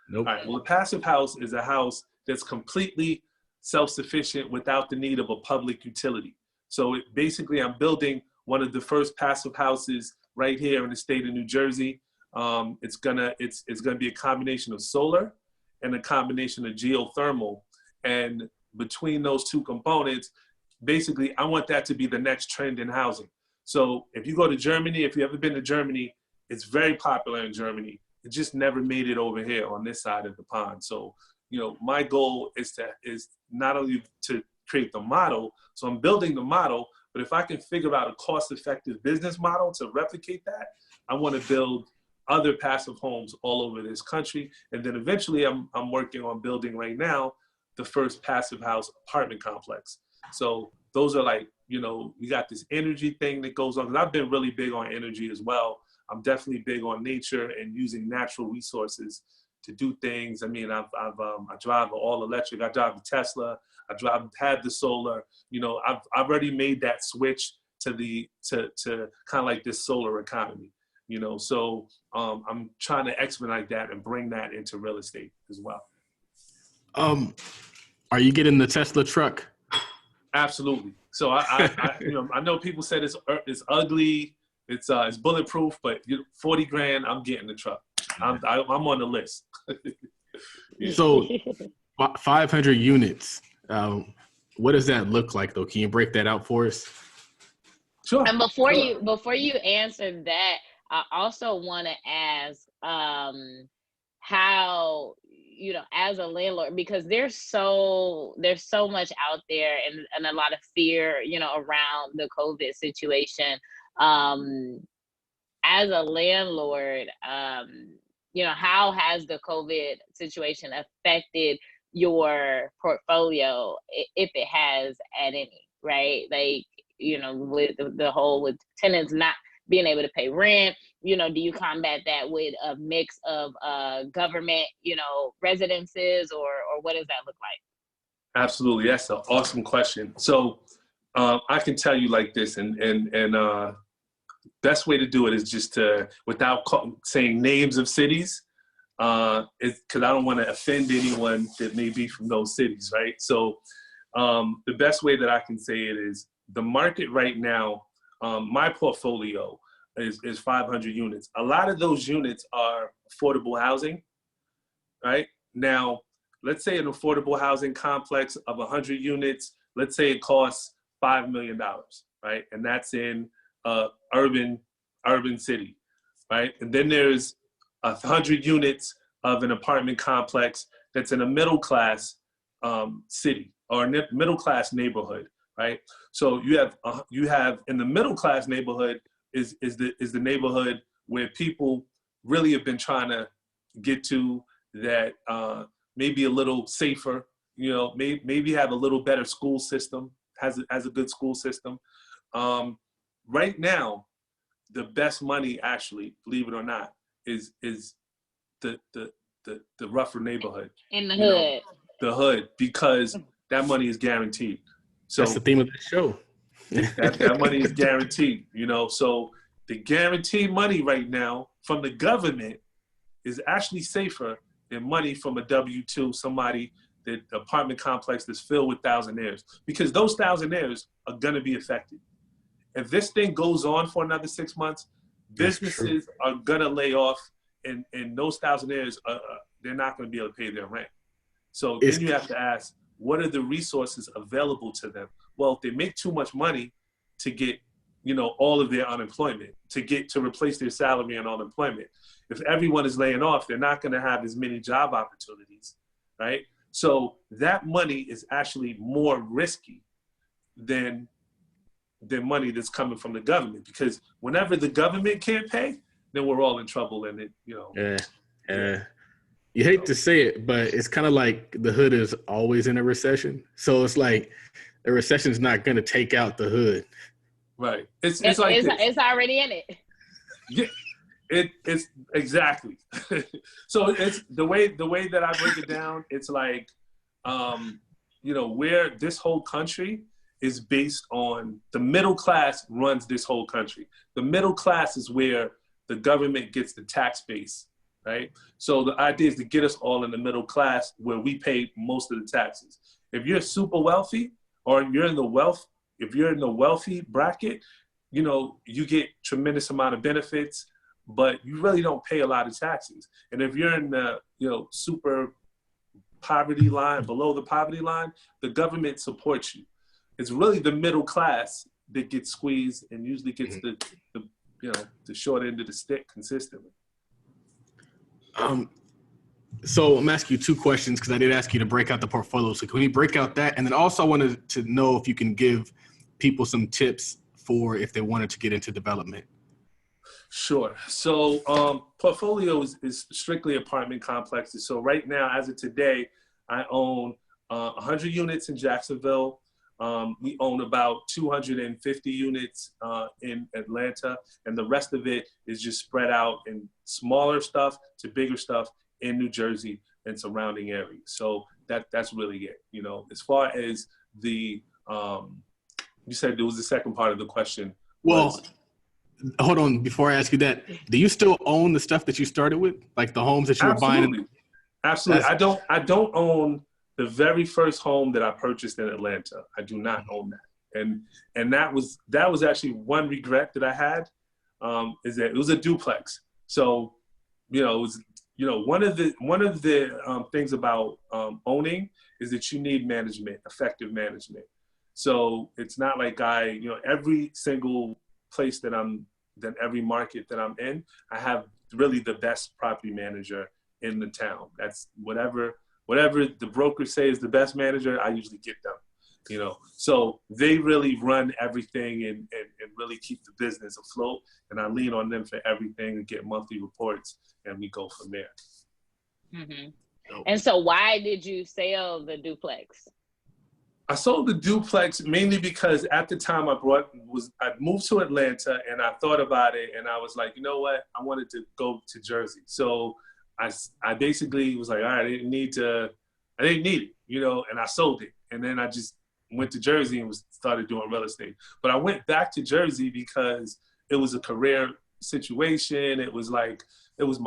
Nope. All right, well, a passive house is a house that's completely self-sufficient without the need of a public utility. So basically, I'm building one of the first passive houses right here in the state of New Jersey. It's gonna be a combination of solar and a combination of geothermal. And between those two components, basically, I want that to be the next trend in housing. So if you go to Germany, if you've ever been to Germany, it's very popular in Germany. It just never made it over here on this side of the pond. So, you know, my goal is not only to create the model, so I'm building the model, but if I can figure out a cost-effective business model to replicate that, I want to build other passive homes all over this country. And then eventually I'm working on building right now the first passive house apartment complex. So those are like, you know, we got this energy thing that goes on. 'Cause I've been really big on energy as well. I'm definitely big on nature and using natural resources to do things. I mean, I drive an all electric. I drive a Tesla. I've had the solar. You know, I've already made that switch to kind of like this solar economy. You know, so I'm trying to expedite that and bring that into real estate as well. Are you getting the Tesla truck? Absolutely. So you know, I know people said it's ugly. It's bulletproof, but 40 grand, I'm getting the truck. I'm on the list. Yeah. So 500 units. What does that look like, though? Can you break that out for us? Sure. And before you answer that, I also want to ask how, you know, as a landlord, because there's so much out there and a lot of fear, you know, around the COVID situation. As a landlord, you know, how has the COVID situation affected your portfolio, if it has at any, right? Like, you know, with with tenants not being able to pay rent, you know, do you combat that with a mix of government, you know, residences, or what does that look like? Absolutely. That's an awesome question. So I can tell you like this, and best way to do it is just to, without saying names of cities, because I don't want to offend anyone that may be from those cities, right? So the best way that I can say it is the market right now, my portfolio is 500 units. A lot of those units are affordable housing, right? Now, let's say an affordable housing complex of 100 units, let's say it costs $5 million, right? And that's in urban city, right? And then there's 100 units of an apartment complex that's in a middle class city or middle class neighborhood, right? So you have in the middle class neighborhood is the neighborhood where people really have been trying to get to, that maybe a little safer, maybe have a little better school system, has a good school system. Right now, the best money, actually, believe it or not, is the rougher neighborhood. In the hood. The hood, because that money is guaranteed. So that's the theme of the show. that money is guaranteed, So the guaranteed money right now from the government is actually safer than money from a W-2, somebody, the apartment complex that's filled with thousandaires, because those thousandaires are going to be affected. If this thing goes on for another 6 months, businesses are going to lay off, and those thousandaires, they're not going to be able to pay their rent. So then you have to ask, what are the resources available to them? Well, if they make too much money to get, all of their unemployment, to replace their salary and unemployment, if everyone is laying off, they're not going to have as many job opportunities, right? So that money is actually more risky than money that's coming from the government, because whenever the government can't pay, then we're all in trouble, and it, Yeah. You hate to say it, but it's kind of like the hood is always in a recession. So it's like the recession is not going to take out the hood. Right. It's like it's already in it. Yeah. It's exactly. So it's the way that I break it down. It's like, where this whole country is based on, the middle class runs this whole country. The middle class is where the government gets the tax base, right? So the idea is to get us all in the middle class, where we pay most of the taxes. If you're super wealthy, or if you're in the wealthy bracket, you get tremendous amount of benefits, but you really don't pay a lot of taxes. And if you're in the, super poverty line, below the poverty line, the government supports you. It's really the middle class that gets squeezed and usually gets the short end of the stick consistently. So I'm asking you two questions, because I did ask you to break out the portfolio. So can we break out that? And then also I wanted to know if you can give people some tips for if they wanted to get into development. Sure. So portfolio is strictly apartment complexes. So right now, as of today, I own 100 units in Jacksonville. We own about 250 units in Atlanta, and the rest of it is just spread out in smaller stuff to bigger stuff in New Jersey and surrounding areas. So that's really it. As far as the, you said there was the second part of the question. Well, hold on. Before I ask you that, do you still own the stuff that you started with, like the homes that you were buying? Absolutely. I don't own the very first home that I purchased in Atlanta. I do not own that. And that was actually one regret that I had, is that it was a duplex. So, it was, one of the things about owning is that you need management, effective management. So it's not like every single place every market that I'm in, I have really the best property manager in the town. That's whatever the brokers say is the best manager, I usually get them, So they really run everything and really keep the business afloat. And I lean on them for everything and get monthly reports, and we go from there. Mm-hmm. And so why did you sell the duplex? I sold the duplex mainly because at the time I moved to Atlanta, and I thought about it, and I was like, you know what? I wanted to go to Jersey. So I basically was like, all right, I didn't need it, and I sold it. And then I just went to Jersey and started doing real estate. But I went back to Jersey because it was a career situation. It was my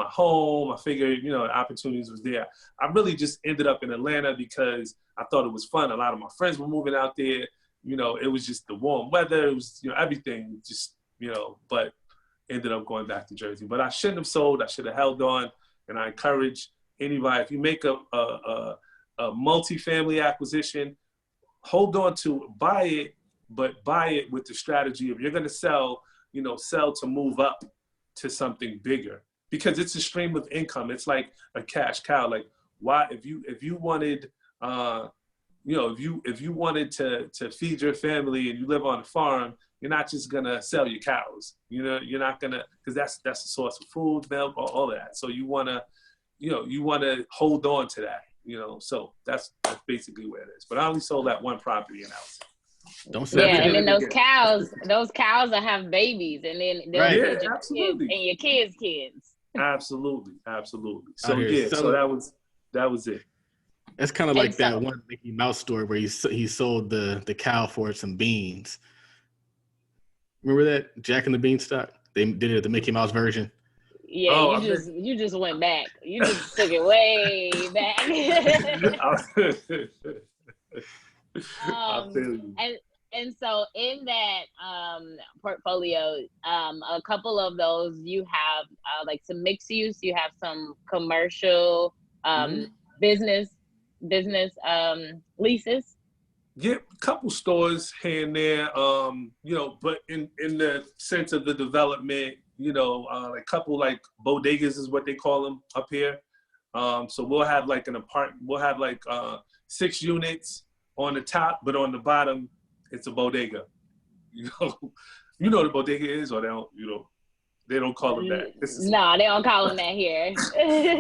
home. I figured, opportunities was there. I really just ended up in Atlanta because I thought it was fun. A lot of my friends were moving out there. It was just the warm weather. It was, everything just, but ended up going back to Jersey. But I shouldn't have sold. I should have held on. And I encourage anybody, if you make a multifamily acquisition, hold on to buy it, but buy it with the strategy of you're going to sell to move up to something bigger, because it's a stream of income. It's like a cash cow. Like, why, if you wanted, you know, if you wanted to feed your family and you live on a farm, you're not just gonna sell your cows. You know, you're not gonna, because that's the source of food, milk, all of that. So you wanna hold on to that. You know, so that's basically where it is. But I only sold that one property in House. Don't sell Yeah, it. and then those cows will have babies, and then they'll Right. Yeah, feed your absolutely. kids and your kids' kids. Absolutely. So Out here yeah, so selling. that was it. That's kind of like And so- that one Mickey Mouse story where he sold the cow for some beans. Remember that Jack and the Beanstalk? They did it at the Mickey Mouse version. Yeah, Oh, you just went back. You just took it way back. I feel you. And so in that portfolio, a couple of those you have like some mixed use, you have some commercial business leases. Yeah, a couple stores here and there, you know, but in the sense of the development, you know, like a couple like bodegas is what they call them up here. So we'll have like we'll have like 6 units on the top, but on the bottom, it's a bodega. You know what a bodega is, or they don't call it that. No, they don't call them that here.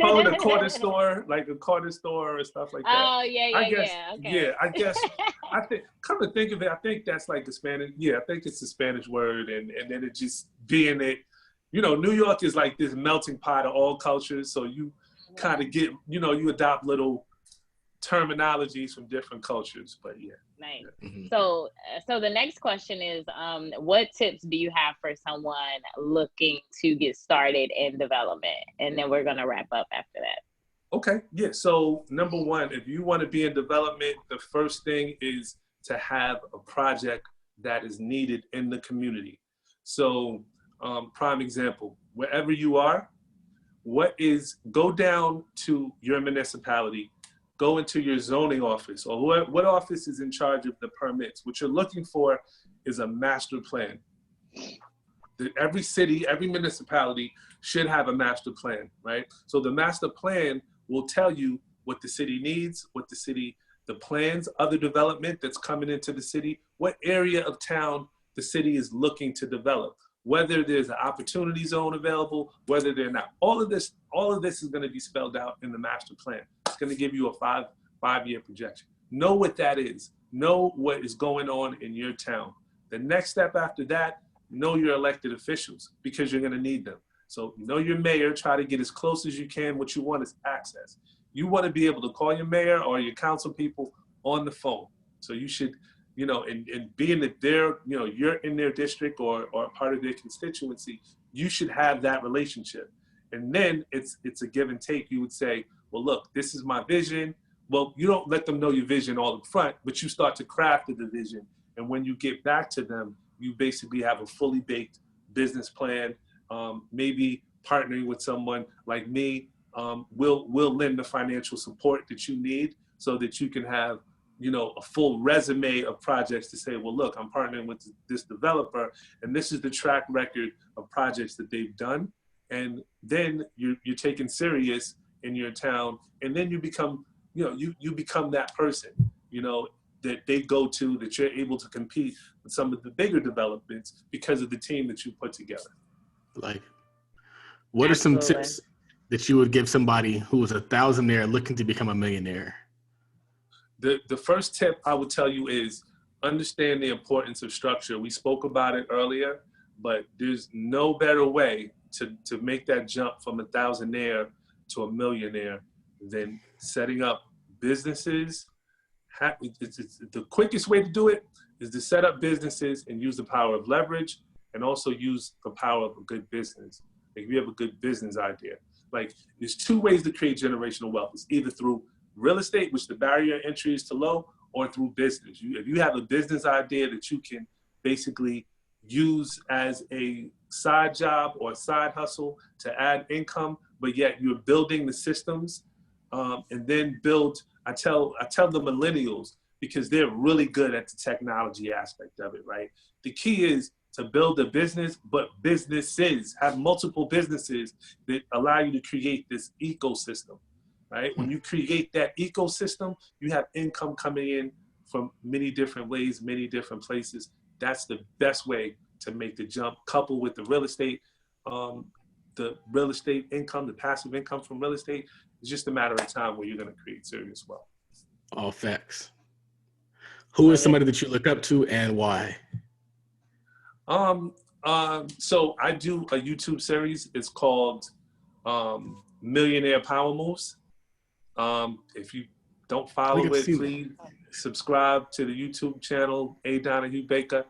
Call it a corner store, like a corner store or stuff like that. Oh, yeah. Okay. Yeah, I guess, I think, come to think of it, I think that's like a Spanish, I think it's a Spanish word, and then it just being it, you know, New York is like this melting pot of all cultures, so you kind of get, you know, you adopt little terminologies from different cultures, but yeah. Nice. Mhm. So the next question is, what tips do you have for someone looking to get started in development? And then we're gonna wrap up after that. Okay, yeah. So number one, if you want to be in development, the first thing is to have a project that is needed in the community. So prime example, wherever you are, go down to your municipality, go into your zoning office, or what office is in charge of the permits. What you're looking for is a master plan. Every city, every municipality should have a master plan, right? So the master plan will tell you what the city needs, the plans, other development that's coming into the city, what area of town the city is looking to develop, whether there's an opportunity zone available, whether they're not. All of this is going to be spelled out in the master plan. It's going to give you a five-year projection. Know what that is. Know what is going on in your town. The next step after that, know your elected officials, because you're going to need them. So know your mayor, try to get as close as you can. What you want is access. You want to be able to call your mayor or your council people on the phone. So you should, you know, and being that they're, you know, you're in their district or part of their constituency, you should have that relationship. And then it's a give and take. You would say, well, look, this is my vision. Well, you don't let them know your vision all up front, but you start to craft the vision. And when you get back to them, you basically have a fully baked business plan. Maybe partnering with someone like me will lend the financial support that you need so that you can have, you know, a full resume of projects to say, well, look, I'm partnering with this developer, and this is the track record of projects that they've done. And then you're taken serious in your town, and then you become, you know, you become that person, you know, that they go to, that you're able to compete with some of the bigger developments because of the team that you put together. Like, what are some tips that you would give somebody who is a thousandaire looking to become a millionaire? The first tip I would tell you is understand the importance of structure. We spoke about it earlier, but there's no better way to make that jump from a thousandaire to a millionaire than setting up businesses. It's the quickest way to do it is to set up businesses and use the power of leverage, and also use the power of a good business. Like if you have a good business idea, like there's 2 ways to create generational wealth. It's either through real estate, which the barrier to entry is too low, or through business. If you have a business idea that you can basically use as a side job or a side hustle to add income, but yet you're building the systems, and then build. I tell the millennials, because they're really good at the technology aspect of it, right? The key is to build a business, but businesses, have multiple businesses that allow you to create this ecosystem, right? When you create that ecosystem, you have income coming in from many different ways, many different places. That's the best way to make the jump, coupled with the real estate income, the passive income from real estate. It's just a matter of time where you're going to create serious wealth. All facts. Who is somebody that you look up to and why? So I do a YouTube series. It's called Millionaire Power Moves. If you don't follow it, please subscribe to the YouTube channel, Donahue Baker.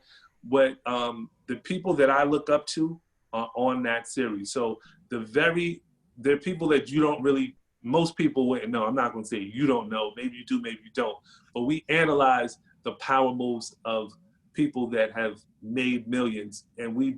What the people that I look up to are on that series. So they're people that you don't really, most people wouldn't know. I'm not going to say you don't know. Maybe you do, maybe you don't. But we analyze the power moves of people that have made millions. And we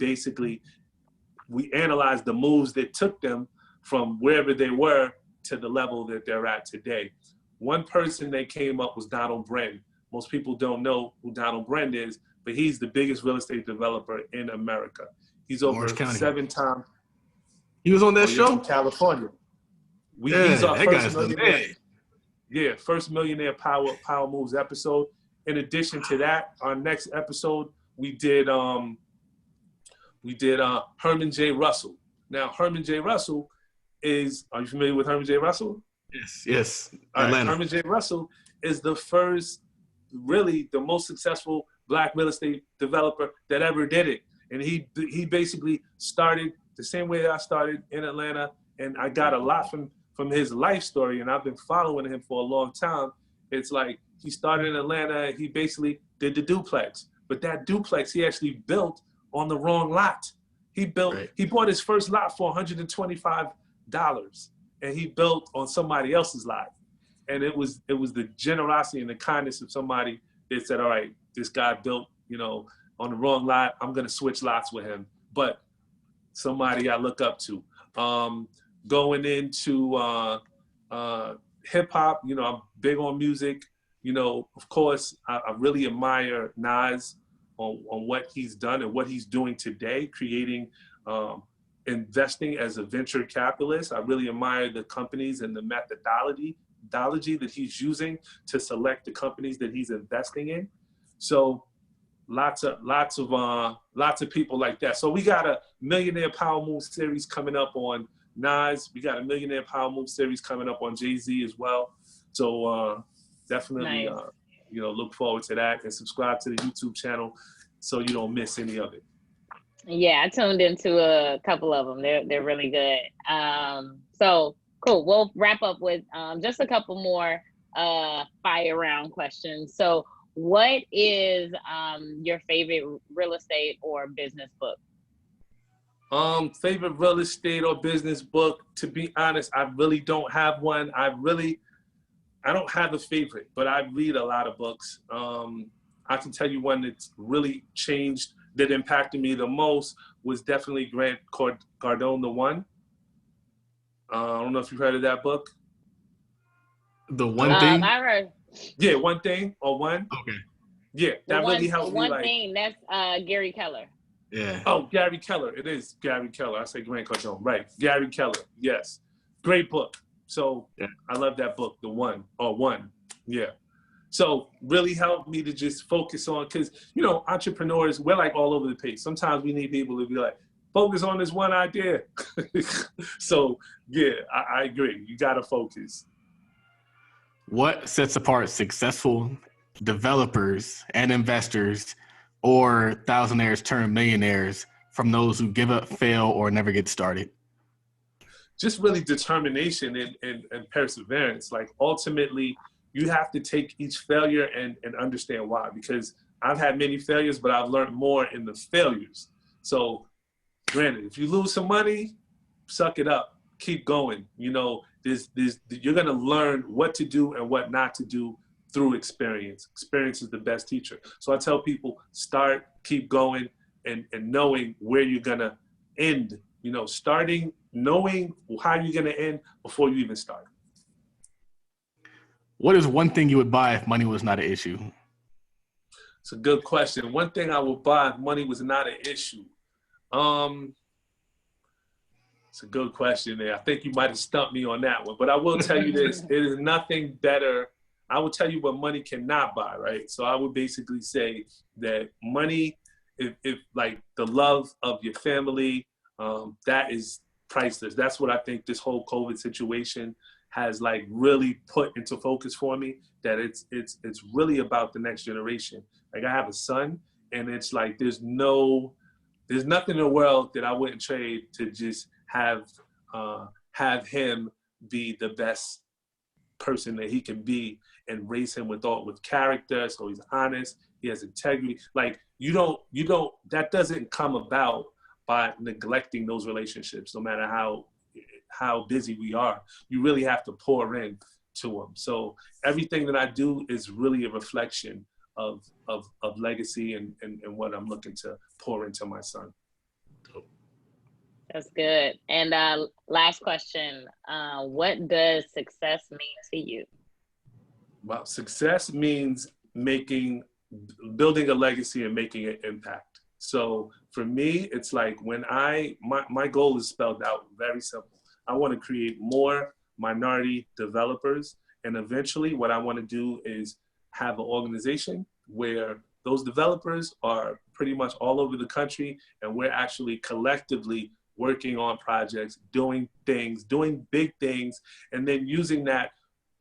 analyze the moves that took them from wherever they were to the level that they're at today. One person that came up was Donald Brand. Most people don't know who Donald Brand is, but he's the biggest real estate developer in America. He's over 7 times. He was on that show? From California. He's our first millionaire. Yeah, first Millionaire Power Moves episode. In addition to that, our next episode, we did Herman J. Russell. Now, Herman J. Russell are you familiar with Herman J. Russell? Yes. Right. Herman J. Russell is the most successful Black real estate developer that ever did it. And he basically started the same way that I started in Atlanta. And I got a lot from his life story, and I've been following him for a long time. It's like he started in Atlanta, he basically did the duplex. But that duplex he actually built on the wrong lot. He bought his first lot for $125, and he built on somebody else's lot. And it was the generosity and the kindness of somebody that said, all right, this guy built, on the wrong lot, I'm gonna switch lots with him. But somebody I look up to. Going into hip hop, I'm big on music. Of course, I really admire Nas on what he's done and what he's doing today, creating, investing as a venture capitalist. I really admire the companies and the methodology that he's using to select the companies that he's investing in. So lots of people like that. So we got a Millionaire Power Move series coming up on Nas. We got a Millionaire Power Move series coming up on Jay-Z as well. So definitely, nice. Look forward to that and subscribe to the YouTube channel so you don't miss any of it. Yeah, I tuned into a couple of them. They're really good. So cool. We'll wrap up with just a couple more fire round questions. So what is your favorite real estate or business book? Favorite real estate or business book, to be honest, I really don't have one. I don't have a favorite, but I read a lot of books. I can tell you one that's really changed, that impacted me the most, was definitely Grant Cardone, The One. I don't know if you've heard of that book. The One Thing? I heard. Yeah, One Thing or One. Okay. Yeah, that really helped me. One Thing, that's Gary Keller. Yeah. Oh, Gary Keller. It is Gary Keller. I say Grant Cardone. Right. Gary Keller. Yes. Great book. So yeah. I love that book, The One. Yeah. So really helped me to just focus on, because, entrepreneurs, we're like all over the place. Sometimes we need people to be like, focus on this one idea. So yeah, I agree. You got to focus. What sets apart successful developers and investors, or thousandaires turned millionaires, from those who give up, fail, or never get started? Just really determination and perseverance. Like, ultimately, you have to take each failure and understand why. Because I've had many failures, but I've learned more in the failures. So granted, if you lose some money, suck it up, keep going. You're going to learn what to do and what not to do through experience. Experience is the best teacher. So I tell people, start, keep going, and knowing where you're going to end. Starting, knowing how you're going to end before you even start. What is one thing you would buy if money was not an issue? It's a good question. One thing I would buy if money was not an issue. It's a good question there. I think you might have stumped me on that one, but I will tell you this: it is nothing better. I will tell you what money cannot buy, right? So I would basically say that money, if like the love of your family, that is priceless. That's what I think this whole COVID situation has like really put into focus for me, that it's really about the next generation. Like I have a son, and it's like there's nothing in the world that I wouldn't trade to just have him be the best person that he can be, and raise him with character, so he's honest, he has integrity. Like you don't that doesn't come about by neglecting those relationships, no matter how busy we are. You really have to pour in to them. So everything that I do is really a reflection of legacy and what I'm looking to pour into my son. That's good. And last question, what does success mean to you? Well, success means building a legacy and making an impact. So for me, it's like when my goal is spelled out very simple. I want to create more minority developers. And eventually what I want to do is have an organization where those developers are pretty much all over the country, and we're actually collectively working on projects, doing things, doing big things, and then using that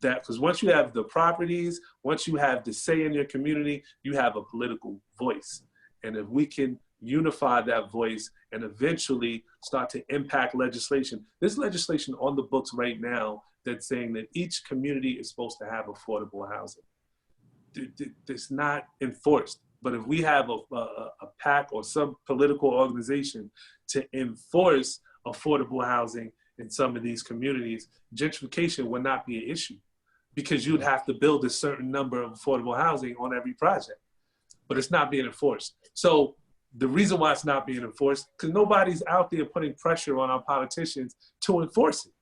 because once you have the properties, once you have the say in your community, you have a political voice. And if we can unify that voice and eventually start to impact legislation, there's legislation on the books right now that's saying that each community is supposed to have affordable housing. It's not enforced. But if we have a PAC or some political organization to enforce affordable housing in some of these communities, gentrification would not be an issue, because you'd have to build a certain number of affordable housing on every project. But it's not being enforced. So the reason why it's not being enforced, because nobody's out there putting pressure on our politicians to enforce it.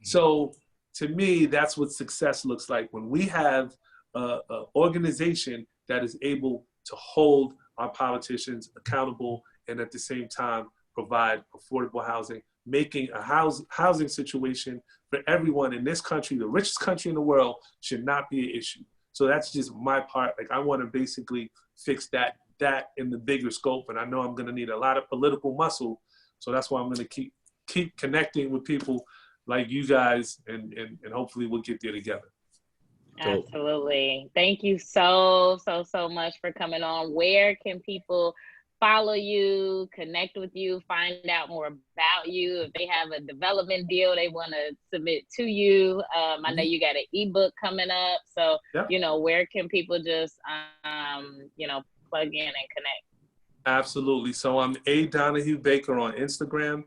So to me, that's what success looks like, when we have an organization that is able to hold our politicians accountable and at the same time provide affordable housing, making a housing situation for everyone in this country, the richest country in the world, should not be an issue. So that's just my part. Like I want to basically fix that in the bigger scope, and I know I'm going to need a lot of political muscle. So that's why I'm going to keep connecting with people like you guys, and hopefully we'll get there together. Absolutely. Thank you so much for coming on. Where can people follow you, connect with you, find out more about you? If they have a development deal they want to submit to you, I know you got an ebook coming up. So, where can people just, plug in and connect? Absolutely. So I'm A. Donahue Baker on Instagram,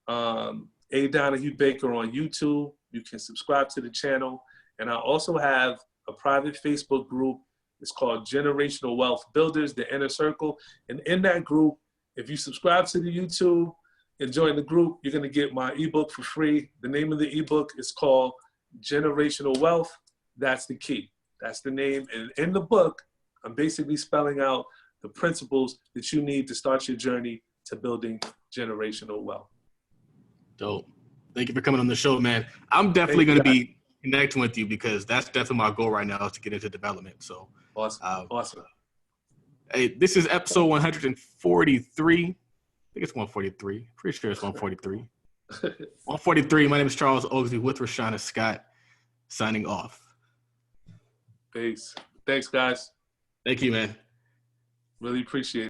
A. Donahue Baker on YouTube. You can subscribe to the channel. And I also have a private Facebook group. It's called Generational Wealth Builders, the Inner Circle. And in that group, if you subscribe to the YouTube and join the group, you're going to get my ebook for free. The name of the ebook is called Generational Wealth. That's the key. That's the name. And in the book, I'm basically spelling out the principles that you need to start your journey to building generational wealth. Dope. Thank you for coming on the show, man. I'm definitely going to be connecting with you, because that's definitely my goal right now, is to get into development. So awesome. Hey, this is episode 143. I think it's 143. Pretty sure it's 143. 143. My name is Charles Oglesby with Rashauna Scott, signing off. Peace. Thanks, guys. Thank you, man. Really appreciate it.